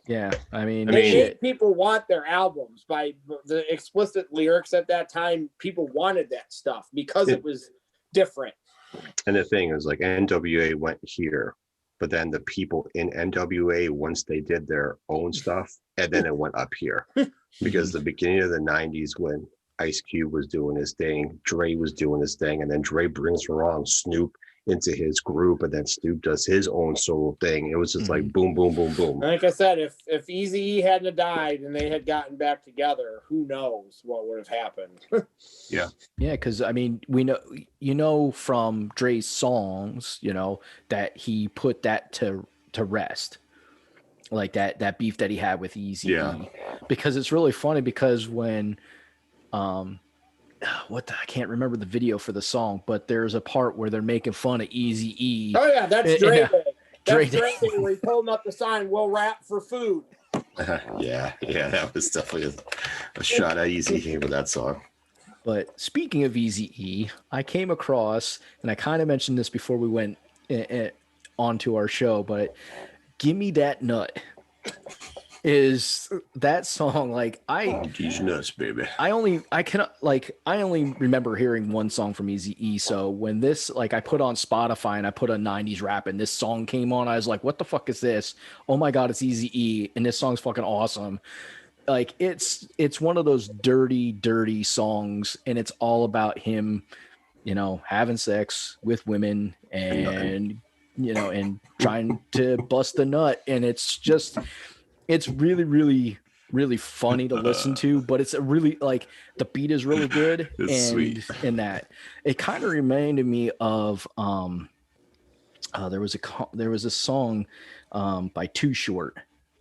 yeah, I mean, they made people want their albums by the explicit lyrics at that time. People wanted that stuff because it was different. And the thing is, like, NWA went here, but then the people in NWA, once they did their own stuff, and then it went up here. Because the beginning of the 90s, when Ice Cube was doing his thing, Dre was doing his thing, and then Dre brings along Snoop into his group, and then Snoop does his own solo thing. It was just like boom, boom, boom, boom. Like I said, if Eazy-E hadn't died and they had gotten back together, who knows what would have happened? Yeah, because I mean, we know, from Dre's songs, that he put that to rest, like that beef that he had with Eazy-E. Yeah. Because it's really funny because when I can't remember the video for the song, but there's a part where they're making fun of Eazy-E. Oh yeah, that's Dre. Dre That's Dre where he's holding up the sign, "We'll rap for food." Yeah, that was definitely a shot at Eazy-E with that song. But speaking of Eazy-E, I came across, and I kind of mentioned this before we went onto our show, but "Give Me That Nut" is that song. Like these nuts, baby. I only remember hearing one song from Eazy-E. So when this, like, I put on Spotify and I put a 90s rap and this song came on, I was like, what the fuck is this? Oh my God, it's Eazy-E. And this song's fucking awesome. Like it's one of those dirty songs, and it's all about him, having sex with women and and trying to bust the nut. And it's really, really, really funny to listen to, but it's a really, like, the beat is really good. It's sweet. And that it kind of reminded me of there was a song by Too Short.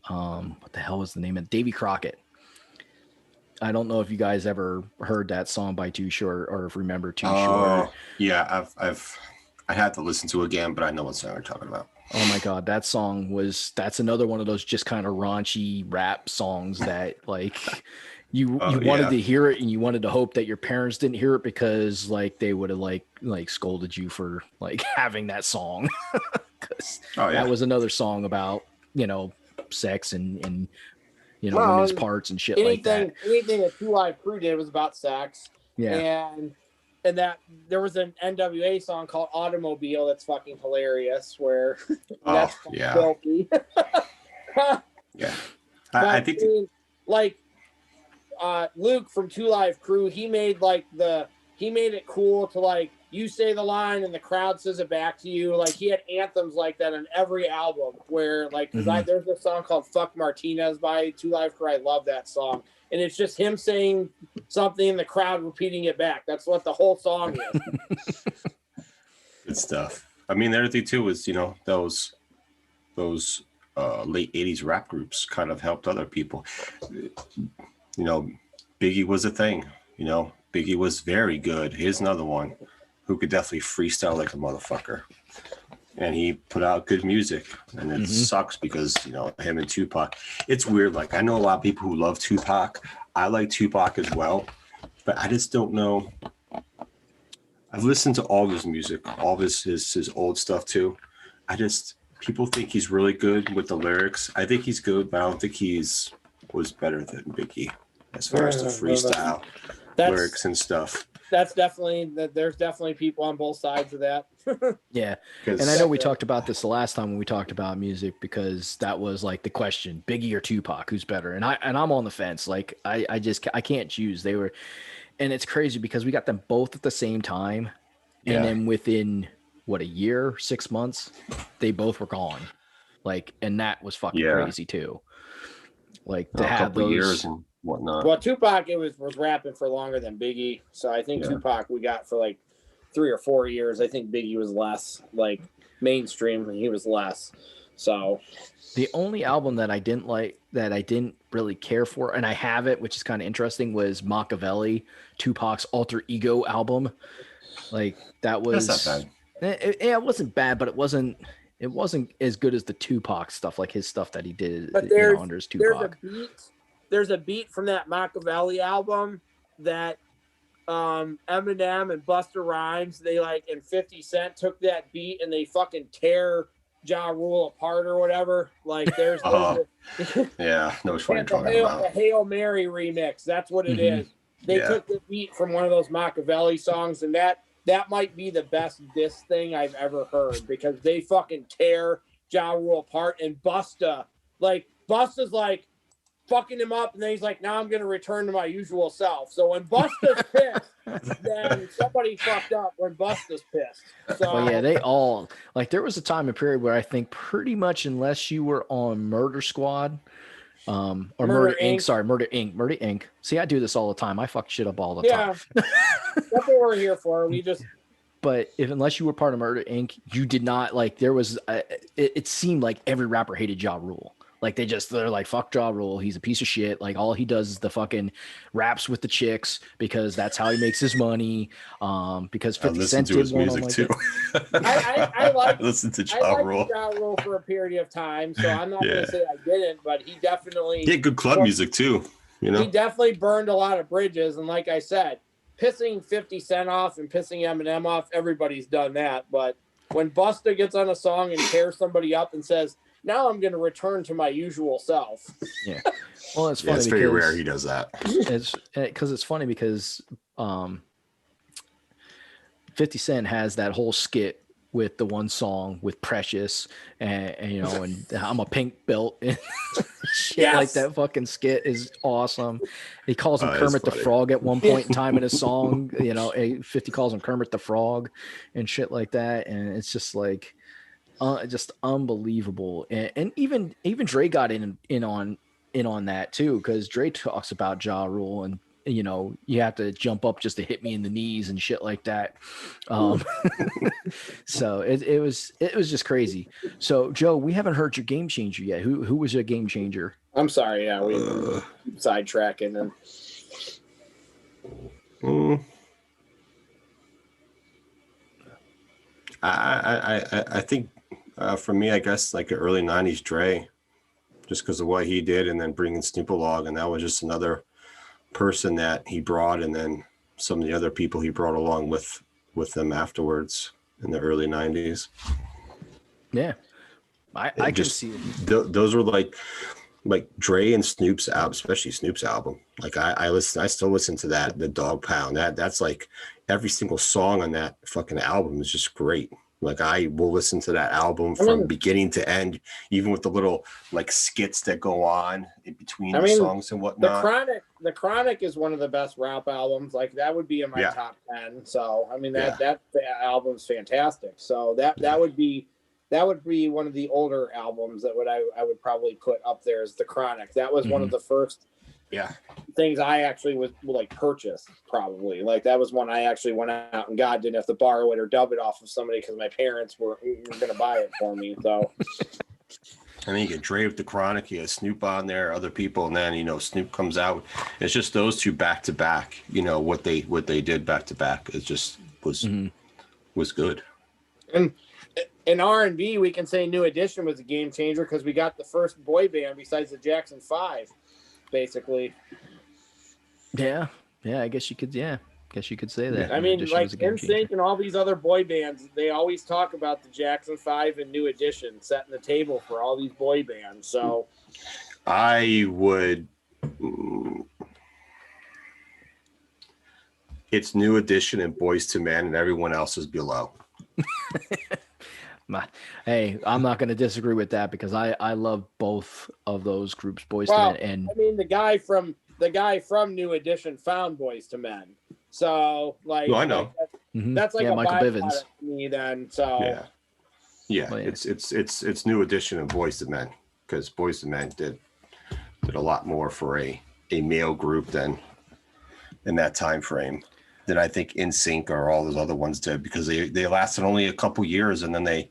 What the hell was the name of it? Davy Crockett. I don't know if you guys ever heard that song by Too Short or if remember Too Short. Yeah, I had to listen to it again, but I know what song you're talking about. Oh my God, that's another one of those just kind of raunchy rap songs that, like, you wanted to hear it and you wanted to hope that your parents didn't hear it, because like they would have like scolded you for like having that song. That was another song about sex and women's parts and shit like that. Anything that Two Live Crew did was about sex. Yeah. And that there was an NWA song called Automobile that's fucking hilarious, where that's filthy. Yeah. I think Luke from Two Live Crew, he made it cool to, like, you say the line and the crowd says it back to you. Like, he had anthems like that on every album, where, like, there's a song called Fuck Martinez by Two Live Crew. I love that song. And it's just him saying something and the crowd repeating it back. That's what the whole song is. Good stuff. I mean, the other thing too is, those late 80s rap groups kind of helped other people. Biggie was a thing. Biggie was very good. Here's another one who could definitely freestyle like a motherfucker. And he put out good music, and it sucks because, him and Tupac, it's weird. Like, I know a lot of people who love Tupac. I like Tupac as well, but I just don't know. I've listened to all of his music, all of his old stuff too. People think he's really good with the lyrics. I think he's good, but I don't think was better than Biggie as far as the freestyle lyrics and stuff. There's definitely people on both sides of that. Yeah. And I know we talked about this the last time when we talked about music, because that was like the question, Biggie or Tupac, who's better? And I'm on the fence. Like, I can't choose. And it's crazy because we got them both at the same time. Yeah. And then within a year, 6 months, they both were gone. Like, and that was fucking crazy too. Like, to have those years and whatnot. Well, Tupac was rapping for longer than Biggie, so I think Tupac we got for like 3 or 4 years. I think Biggie was less like mainstream, and he was less. So the only album that I didn't like, that I didn't really care for, and I have it, which is kind of interesting, was Machiavelli, Tupac's alter ego album. Like, that was that's not bad. It wasn't bad, but it wasn't as good as the Tupac stuff, like his stuff that he did under his Tupac. There's a beat from that Machiavelli album that Eminem and Busta Rhymes, they and 50 Cent took that beat and they fucking tear Ja Rule apart or whatever. Like, there's yeah, no, what you're talking about. The Hail Mary remix. That's what it is. They took the beat from one of those Machiavelli songs, and that might be the best diss thing I've ever heard, because they fucking tear Ja Rule apart. And Busta's like, fucking him up, and then he's like, now I'm going to return to my usual self. So when Busta's pissed, then somebody fucked up when Busta's pissed. So well, yeah, they all, like, there was a time and period where I think pretty much unless you were on Murder Squad, or Murder Inc. Sorry, Murder Inc. See, I do this all the time. I fuck shit up all the time. That's what we're here for. We just... But unless you were part of Murder Inc., you did not, like, there was, it seemed like every rapper hated Ja Rule. Like, they're like, fuck Ja Rule. He's a piece of shit. Like, all he does is the fucking raps with the chicks because that's how he makes his money. Because 50 Cent did his music too. I listened to Ja Rule. Ja Rule for a period of time, so I'm not going to say I didn't, but he definitely... He had good club music too, you know? He definitely burned a lot of bridges, and like I said, pissing 50 Cent off and pissing Eminem off, everybody's done that. But when Busta gets on a song and tears somebody up and says, now I'm going to return to my usual self. Yeah. Well, it's funny. It's very rare he does that. It's funny because 50 Cent has that whole skit with the one song with Precious and you know, and I'm a pink belt and shit. Yes. Like that fucking skit is awesome. He calls him Kermit the Frog at one point in time in his song, you know, 50 calls him Kermit the Frog and shit like that. And it's just like, just unbelievable. And even Dre got in on that too. Cause Dre talks about Ja Rule and, you know, you have to jump up just to hit me in the knees and shit like that. So it was just crazy. So Joe, we haven't heard your game changer yet. Who was your game changer? I'm sorry. Yeah. We sidetracking and. I think for me, I guess like early 90s Dre, just because of what he did and then bringing Snoop along. And that was just another person that he brought, and then some of the other people he brought along with them afterwards in the early 90s. Yeah, I can see it. Those were like Dre and Snoop's album, especially Snoop's album. Like I still listen to that, the Dog Pound. That's like every single song on that fucking album is just great. Like I will listen to that album from beginning to end, even with the little like skits that go on in between the songs and whatnot. The Chronic is one of the best rap albums. Like that would be in my top 10. So I mean that album's fantastic. So that would be one of the older albums that I would probably put up there as the Chronic. That was one of the first things I actually was like purchased, probably. Like that was one I actually went out and got, didn't have to borrow it or dub it off of somebody because my parents were going to buy it for me. So and then you get Dre with the Chronic, you have Snoop on there, other people, and then, you know, Snoop comes out. It's just those two back to back, you know, what they did back to back. It just was good. And in R&B, we can say New Edition was a game changer because we got the first boy band besides the Jackson 5, basically. Yeah, I guess you could. Yeah, guess you could say that. I mean, like NSYNC and all these other boy bands, they always talk about the Jackson 5 and New Edition setting the table for all these boy bands. So, I would. It's New Edition and Boys to Men, and everyone else is below. Hey, I'm not going to disagree with that because I love both of those groups, Boys to Men. And I mean, the guy from New Edition found Boys to Men, so like, I know that's like a Michael Bivins to me. Then so it's New Edition and Boys to Men because Boys to Men did a lot more for a male group than in that time frame than I think NSYNC or all those other ones did, because they lasted only a couple years and then they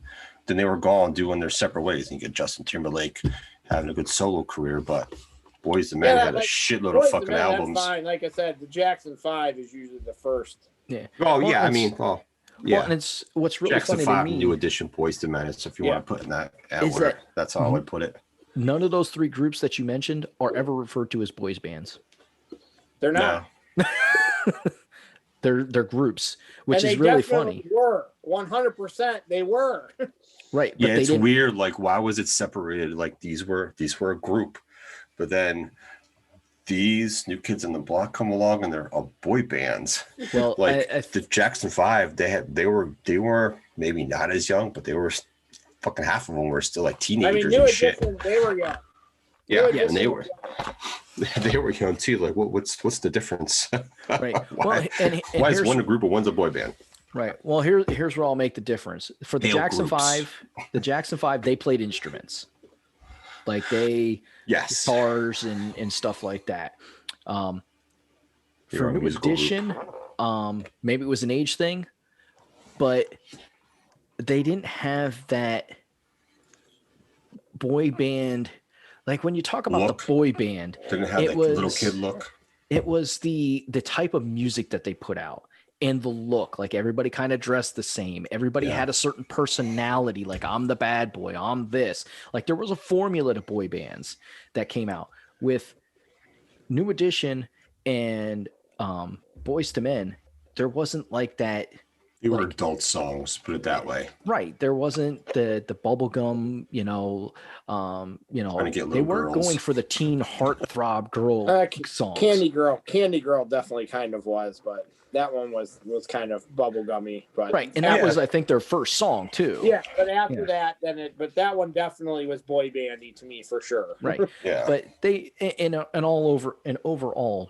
were gone doing their separate ways. And you get Justin Timberlake having a good solo career, but Boys to Men had a shitload of fucking albums. That's fine. Like I said, the Jackson 5 is usually the first. Yeah. Oh, well, yeah. I mean, yeah. Well, and it's what's really Jackson funny 5 to me. New Edition, Boys to Men. If you want to put in that order, that's how I would put it. None of those three groups that you mentioned are ever referred to as boys bands. They're not. No. They're groups, which is really funny. Were 100%. They were. Right. But it's weird. Like, why was it separated? Like these were a group, but then these New Kids on the Block come along and they're boy bands. Well, like the Jackson 5, they were maybe not as young, but they were fucking half of them were still like teenagers. I mean, New Edition, they were young. Yeah, Yes. and they were young too. Like, what's the difference? Right. Why, and why is one a group and one's a boy band? Right. Well, here's where I'll make the difference. For the Male Jackson groups. 5, they played instruments. Like Yes. guitars and stuff like that. For You're a New musical Edition, maybe it was an age thing, but they didn't have that boy band. Like when you talk about Look. the boy band, Didn't have that little kid look. It was the type of music that they put out and the look. Like everybody kind of dressed the same. Everybody had a certain personality. Like I'm the bad boy. I'm this. Like there was a formula to boy bands that came out. With New Edition and Boys to Men, there wasn't like that. They were adult songs, put it that way. Right. There wasn't the bubblegum, they weren't going for the teen heartthrob girl songs. Candy Girl definitely kind of was, but that one was kind of bubblegummy. But right. And that was, I think, their first song too. Yeah, but after that, but that one definitely was boy bandy to me for sure. Right. Yeah. But they in an overall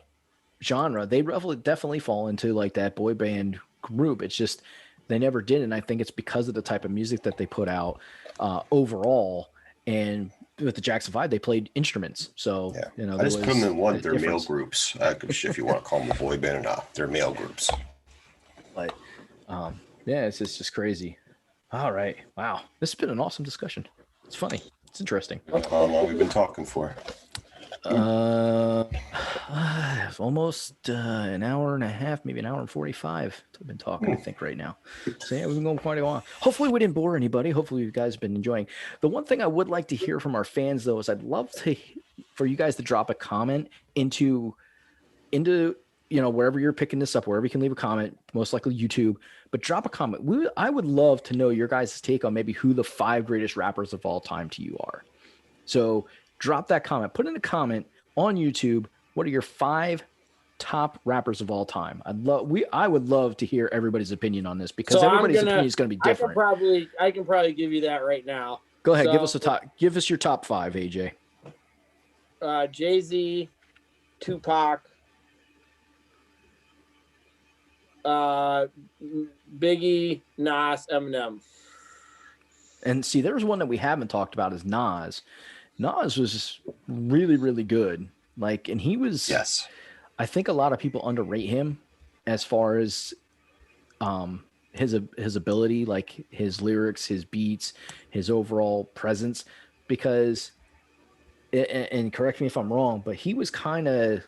genre, they definitely fall into like that boy band group. It's just they never did, and I think it's because of the type of music that they put out overall. And with the Jackson 5, they played instruments, so I just put them in one. They're male groups. If you want to call them a boy band or not, they're male groups. But it's just crazy. All right, wow, this has been an awesome discussion. It's funny. It's interesting. How long we've been talking for? Almost an hour and a half, maybe an hour and 45. I've been talking, I think, right now. So yeah, we've been going quite a while. Hopefully we didn't bore anybody. Hopefully you guys have been enjoying. The one thing I would like to hear from our fans, though, is I'd love for you guys to drop a comment into wherever you're picking this up, wherever you can leave a comment, most likely YouTube, but drop a comment. I would love to know your guys' take on maybe who the 5 greatest rappers of all time to you are. So drop that comment. Put in a comment on YouTube. What are your 5 top rappers of all time? I would love to hear everybody's opinion on this because everybody's opinion is going to be different. I can probably give you that right now. Go ahead, give us your top 5, AJ. Jay-Z, Tupac, Biggie, Nas, Eminem. And see, there's one that we haven't talked about is Nas. Nas was really, really good. Like, and he was, yes, I think a lot of people underrate him as far as his ability, like his lyrics, his beats, his overall presence, because, and correct me if I'm wrong, but he was kind of,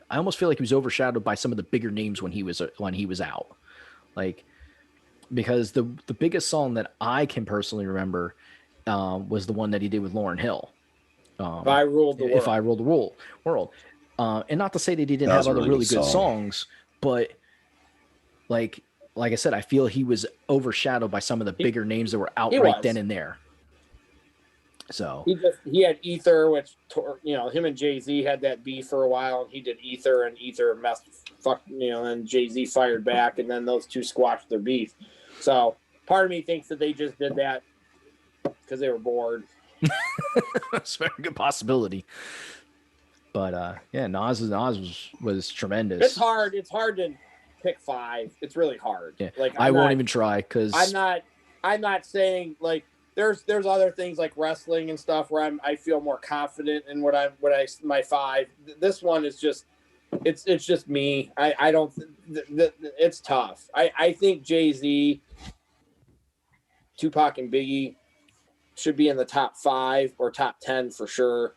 I almost feel like he was overshadowed by some of the bigger names when he was out. Like, because the biggest song that I can personally remember was the one that he did with Lauryn Hill. If I Ruled the World. If I Ruled the World. And not to say that he didn't have other really good songs, but like I said, I feel he was overshadowed by some of the bigger names that were out right then and there. So he had Ether, which him and Jay-Z had that beef for a while, and he did Ether, and Ether and Jay-Z fired back, and then those two squashed their beef. So part of me thinks that they just did that because they were bored. That's a very good possibility. But Nas was tremendous. It's hard to pick 5. It's really hard. Yeah. Like I won't even try because I'm not saying like there's other things like wrestling and stuff where I feel more confident in my 5. This one is just it's just me. I don't it's tough. I think Jay-Z, Tupac, and Biggie should be in the top 5 or top 10 for sure.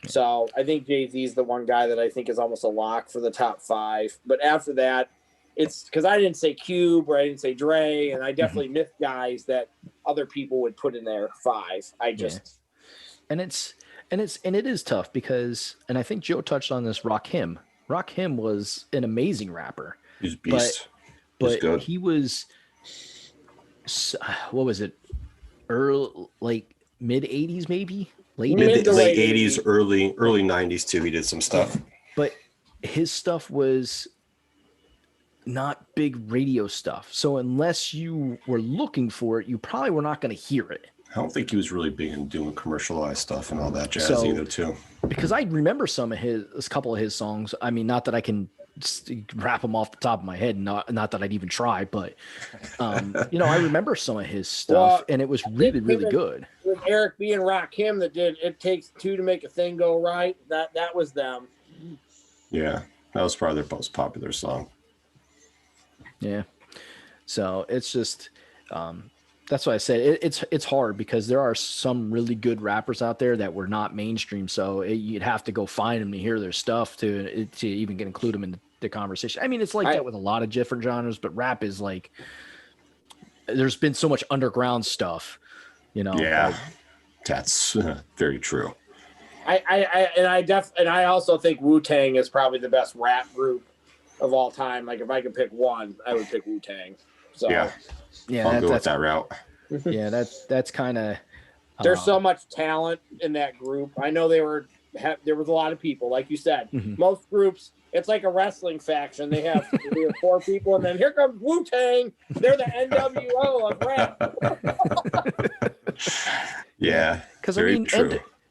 So I think Jay-Z is the one guy that I think is almost a lock for the top 5. But after that, it's because I didn't say Cube or I didn't say Dre, and I definitely missed guys that other people would put in their 5. And it is tough because, and I think Joe touched on this. Rakim was an amazing rapper. He's beast. But he was, what was it? Like mid 80s, maybe late 80s, early 90s too. He did some stuff, but his stuff was not big radio stuff. So unless you were looking for it, you probably were not going to hear it. I don't think he was really big in doing commercialized stuff and all that jazz either, too. Because I remember a couple of his songs. I mean, not that I can rap them off the top of my head, not that I'd even try, but I remember some of his stuff, and it was really, really good. With Eric B. and Rakim that did "It Takes Two to Make a Thing Go Right." That was them. Yeah, that was probably their most popular song. Yeah, so it's just. That's why I said it's hard because there are some really good rappers out there that were not mainstream. So you'd have to go find them to hear their stuff to even include them in the conversation. I mean, it's like that with a lot of different genres, but rap is like, there's been so much underground stuff, Yeah, that's very true. I also think Wu-Tang is probably the best rap group of all time. Like if I could pick one, I would pick Wu-Tang. So yeah, I'll go with that route. Yeah, that's kind of. There's so much talent in that group. I know there was a lot of people, like you said. Mm-hmm. Most groups, it's like a wrestling faction. They have 3 or 4 people, and then here comes Wu-Tang. They're the NWO of rap. Yeah, because I mean,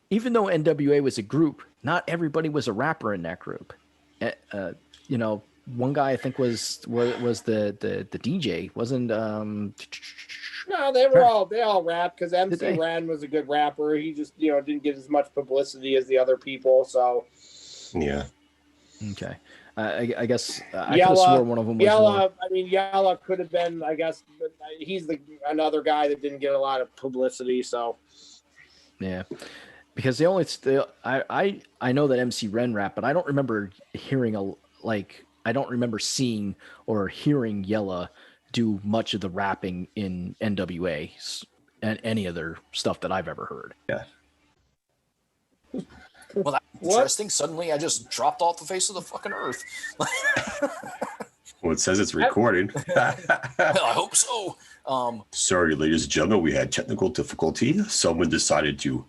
even though NWA was a group, not everybody was a rapper in that group. One guy I think was the DJ, wasn't No, they all rapped because MC Ren was a good rapper. He just didn't get as much publicity as the other people. So yeah. Okay. I guess I could have sworn one of them was Yella. more. I mean, Yella could have been. I guess, but he's another guy that didn't get a lot of publicity. So yeah, because I know that MC Ren rap, but I don't remember hearing I don't remember seeing or hearing Yella do much of the rapping in NWA and any other stuff that I've ever heard. Yeah. Well, that's interesting. Suddenly I just dropped off the face of the fucking earth. Well, it says it's recording. I hope so. Sorry, ladies and gentlemen, we had technical difficulty. Someone decided to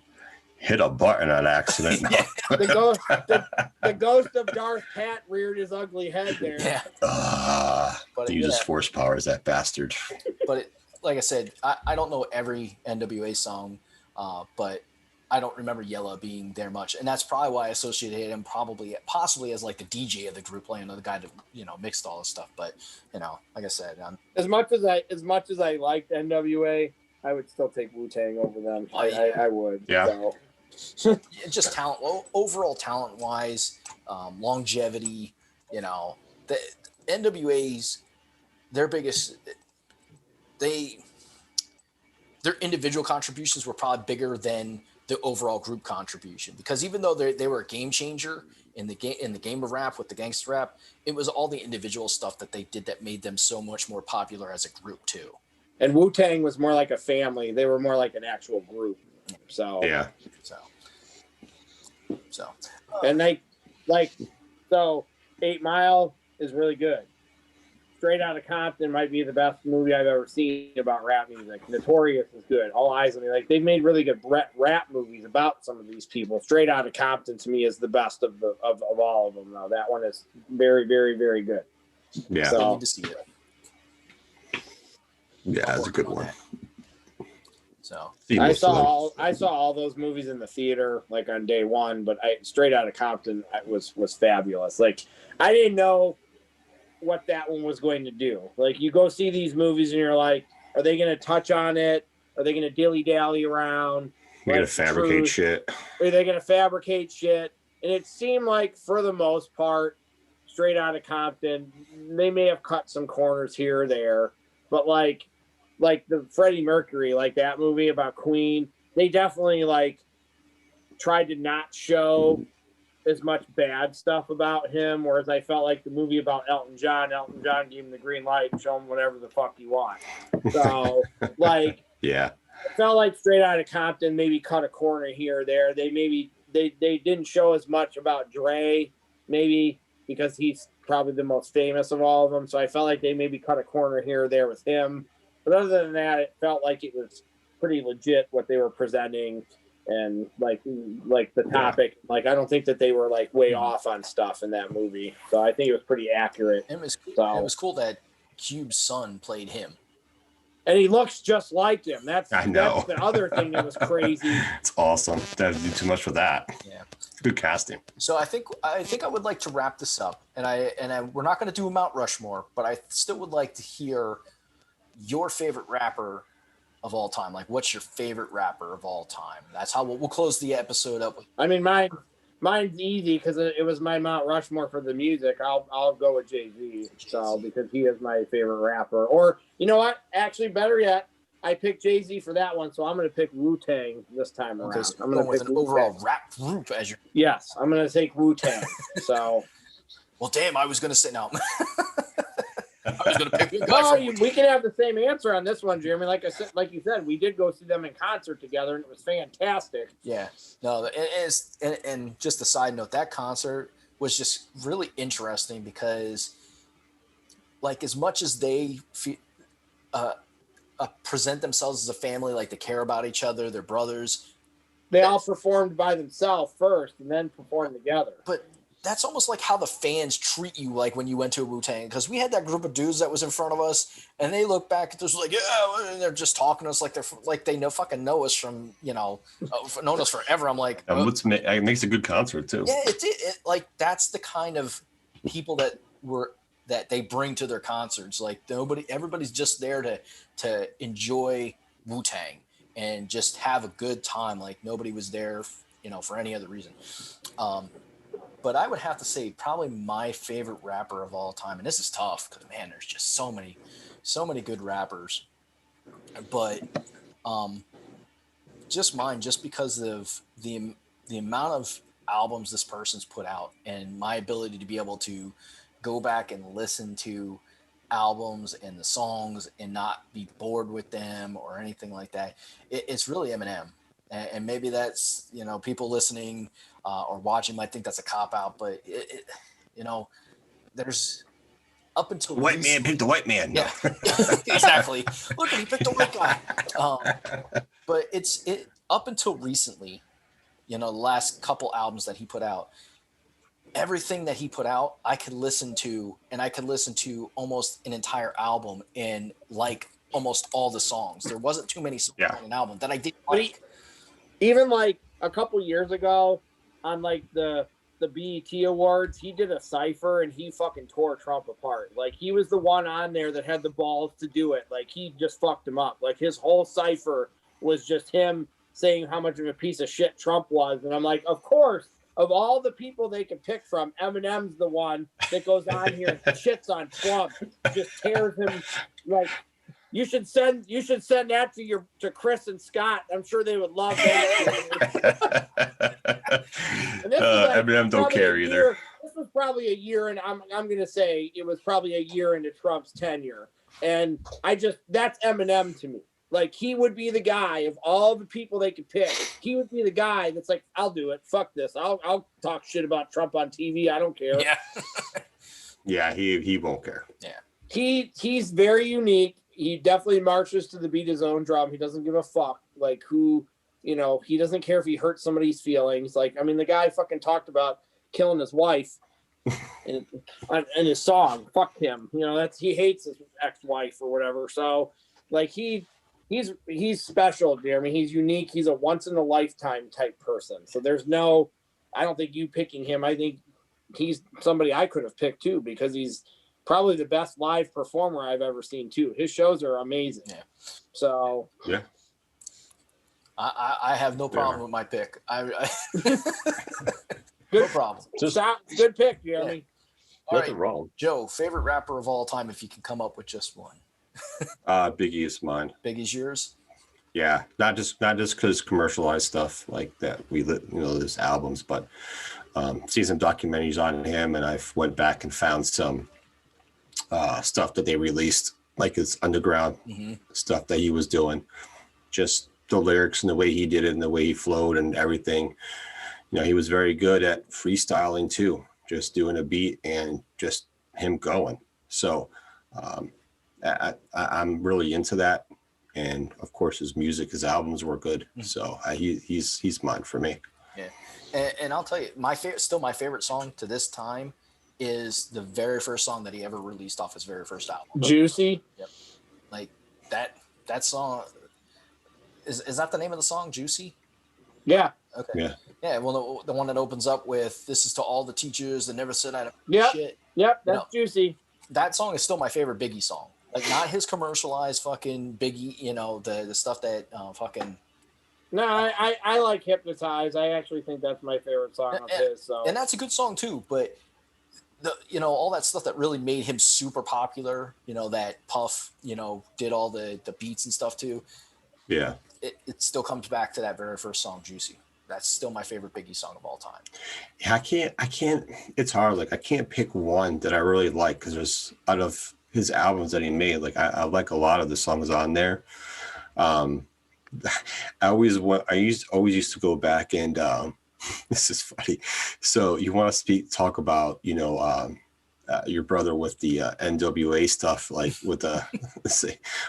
hit a button on accident. The ghost of Darth Pat reared his ugly head there. Yeah. He uses force powers, that bastard. But like I said, I don't know every NWA song, but I don't remember Yella being there much, and that's probably why I associated him possibly as like the DJ of the group, playing the guy that mixed all this stuff. But like I said, as much as I liked NWA, I would still take Wu-Tang over them. I would. Yeah. So. Just talent, overall talent wise, longevity. The NWA's their biggest. Their individual contributions were probably bigger than the overall group contribution, because even though they were a game changer in the game of rap with the gangster rap, it was all the individual stuff that they did that made them so much more popular as a group too. And Wu-Tang was more like a family. They were more like an actual group. So yeah. So and they 8 Mile is really good. Straight Outta Compton might be the best movie I've ever seen about rap music. Notorious is good. All Eyes on Me. They've made really good rap movies about some of these people. Straight Outta Compton to me is the best of all of them. Though that one is very, very, very good. Yeah, so, I need to see it. Yeah, that's a good one. So I saw all those movies in the theater on day one, but Straight Outta Compton was fabulous. I didn't know what that one was going to do. You go see these movies and you're like, are they going to touch on it? Are they going to dilly-dally around? They're going to fabricate shit. Are they going to fabricate shit? And it seemed like, for the most part, Straight Outta Compton, they may have cut some corners here or there, but like the Freddie Mercury, that movie about Queen, they definitely tried to not show as much bad stuff about him, whereas I felt like the movie about Elton John gave him the green light and show him whatever the fuck he wants. So yeah, it felt like Straight Outta Compton maybe cut a corner here or there. They didn't show as much about Dre, maybe because he's probably the most famous of all of them. So I felt like they maybe cut a corner here or there with him. But other than that, it felt like it was pretty legit what they were presenting. And the topic, I don't think that they were way off on stuff in that movie. So I think it was pretty accurate. It was cool that Cube's son played him. And he looks just like him. I know. That's the other thing that was crazy. It's awesome. Didn't do too much for that. Yeah. Good casting. So I think I would like to wrap this up, and we're not going to do a Mount Rushmore, but I still would like to hear your favorite rapper of all time. Like, what's your favorite rapper of all time? That's how we'll close the episode up. I mean, mine's easy because it was my Mount Rushmore for the music. I'll go with Jay-Z. So because he is my favorite rapper. Or you know what? Actually, better yet, I picked Jay-Z for that one, so I'm going to pick Wu-Tang this time around. So I'm going with to pick an overall rap group as your. Yes, I'm going to take Wu-Tang. So. Well, damn! I was going to say no. I was going to pick. No, we can have the same answer on this one, Jeremy. Like you said, we did go see them in concert together, and it was fantastic. Yeah. No, and just a side note, that concert was just really interesting because, like, as much as they present themselves as a family, like they care about each other, they're brothers. They all performed by themselves first and then performed together. But that's almost like how the fans treat you, like when you went to a Wu-Tang, because we had that group of dudes that was in front of us, and they look back at us like, yeah, and they're just talking to us like they know us from, known us forever. I'm like, it makes a good concert too. Yeah, it like that's the kind of people that they bring to their concerts. Like everybody's just there to enjoy Wu-Tang and just have a good time. Like nobody was there, for any other reason. But I would have to say probably my favorite rapper of all time, and this is tough because man, there's just so many good rappers. But just mine, just because of the amount of albums this person's put out and my ability to be able to go back and listen to albums and the songs and not be bored with them or anything like that. It's really Eminem. And maybe that's, people listening or watching might think that's a cop out, but there's up until white man picked the white man. Yeah, exactly. Look, he picked the white guy. But it's up until recently, the last couple albums that he put out, everything that he put out, I could listen to, and I could listen to almost an entire album and like almost all the songs. There wasn't too many songs on an album that I didn't like. Even like a couple years ago on like the BET Awards, he did a cypher and he fucking tore Trump apart. Like he was the one on there that had the balls to do it. Like he just fucked him up. Like his whole cypher was just him saying how much of a piece of shit Trump was. And I'm like, of course, of all the people they can pick from, Eminem's the one that goes on here and shits on Trump, just tears him. Like, you should send that to Chris and Scott. I'm sure they would love that. Eminem don't care either. This was probably a year, and I'm gonna say it was probably a year into Trump's tenure. And that's Eminem to me. Like he would be the guy of all the people they could pick. He would be the guy that's like, I'll do it. Fuck this. I'll talk shit about Trump on TV. I don't care. Yeah. Yeah, he won't care. Yeah. He's very unique. He definitely marches to the beat of his own drum. He doesn't give a fuck. Like he doesn't care if he hurts somebody's feelings. Like, I mean, the guy fucking talked about killing his wife in his song. Fuck him. He hates his ex-wife or whatever. So like he's special, Jeremy. He's unique. He's a once in a lifetime type person. So I don't think you picking him. I think he's somebody I could have picked too, because he's probably the best live performer I've ever seen too. His shows are amazing. Yeah. So yeah, I have no problem with my pick. No problem. Good pick, Jeremy. Yeah. Nothing wrong. Joe, favorite rapper of all time, if you can come up with just one. Biggie is mine. Biggie's yours? Yeah, not just because commercialized stuff like that. There's albums, but seen some documentaries on him, and I've went back and found some stuff that they released, like his underground stuff that he was doing. Just the lyrics and the way he did it and the way he flowed and everything. He was very good at freestyling too, just doing a beat and just him going. So I'm really into that. And of course his music, his albums were good. So he's mine for me. Yeah. And I'll tell you, my favorite song to this time is the very first song that he ever released off his very first album. Juicy. Yep. Like that that song is that the name of the song, Juicy? Yeah. Okay. Yeah. Yeah. Well, the one that opens up with "This is to all the teachers that never said I don't shit." Yep. That's Juicy. That song is still my favorite Biggie song. Like, not his commercialized fucking Biggie, the stuff that fucking. No, I like Hypnotize. I actually think that's my favorite song of his. So. And that's a good song too, but all that stuff that really made him super popular, that Puff, did all the beats and stuff too. Yeah. It still comes back to that very first song, Juicy. That's still my favorite Biggie song of all time. Yeah, I can't, it's hard. Like, I can't pick one that I really like, because there's, out of his albums that he made, like, I like a lot of the songs on there. I always used to go back and, this is funny. So you want to talk about, your brother with the NWA stuff, like with the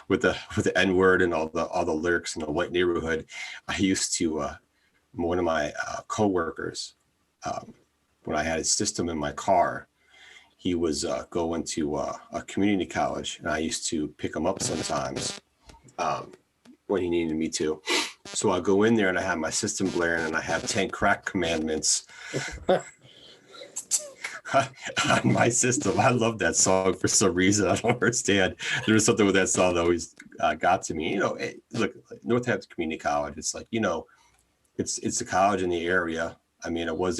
with the N-word and all the lyrics in the white neighborhood. I used to one of my coworkers, when I had a system in my car, he was going to a community college, and I used to pick him up sometimes when he needed me to. So I go in there and I have my system blaring, and I have 10 crack commandments on my system. I love that song for some reason. I don't understand. There was something with that song that always got to me. Look, Northampton Community College. It's like, it's a college in the area. I mean, it was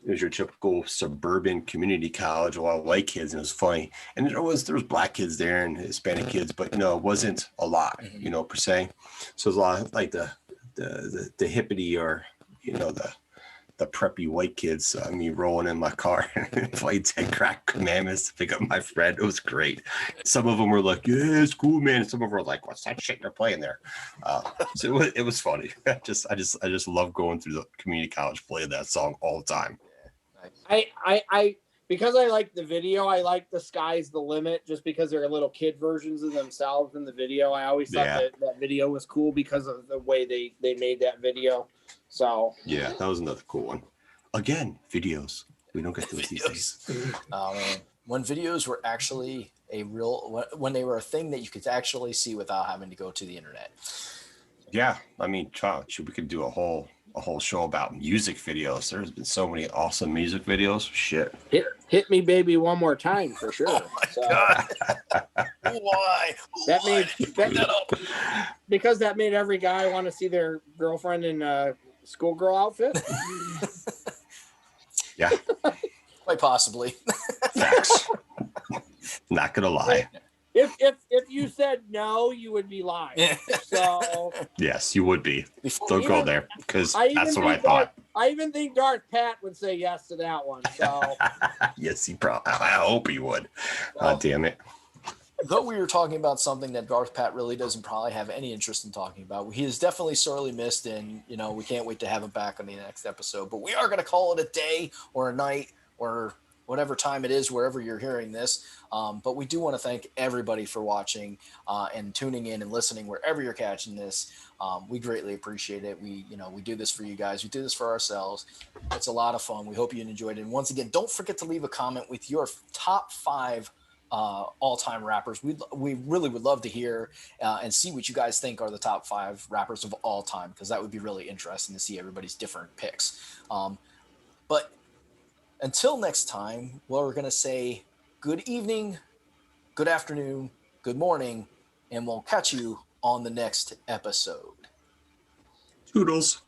your typical suburban community college, a lot of white kids, and it was funny. And there was black kids there and Hispanic kids, but it wasn't a lot, per se. So it was a lot of, like the hippity, or the preppy white kids, me rolling in my car and playing 10 crack commandments to pick up my friend. It was great. Some of them were like, yeah, it's cool, man. And some of them were like, what's that shit you're playing there? So it was funny. I just love going through the community college playing that song all the time. I because I like the video, I like The Sky's the Limit, just because they're little kid versions of themselves in the video. I always thought that video was cool because of the way they made that video. So yeah, that was another cool one. Again, videos. We don't get those these days. When videos were actually when they were a thing that you could actually see without having to go to the internet. Yeah, I mean, we could do a whole show about music videos. There's been so many awesome music videos. Shit. Hit me, baby, one more time for sure. Oh my God. Why? Because that made every guy want to see their girlfriend in a schoolgirl outfit. Yeah. Quite possibly. Facts. Not gonna lie. If you said no, you would be lying. So yes, you would be. Don't go there, because that's what I thought. I even think Darth Pat would say yes to that one. So yes, I hope he would. Oh, damn it. Though we were talking about something that Darth Pat really doesn't probably have any interest in talking about, he is definitely sorely missed, and we can't wait to have him back on the next episode. But we are going to call it a day or a night or whatever time it is, wherever you're hearing this. But we do want to thank everybody for watching and tuning in and listening wherever you're catching this. We greatly appreciate it. We do this for you guys. We do this for ourselves. It's a lot of fun. We hope you enjoyed it. And once again, don't forget to leave a comment with your top 5 all-time rappers. We really would love to hear and see what you guys think are the top 5 rappers of all time, because that would be really interesting to see everybody's different picks. But until next time, we're going to say good evening, good afternoon, good morning, and we'll catch you on the next episode. Toodles.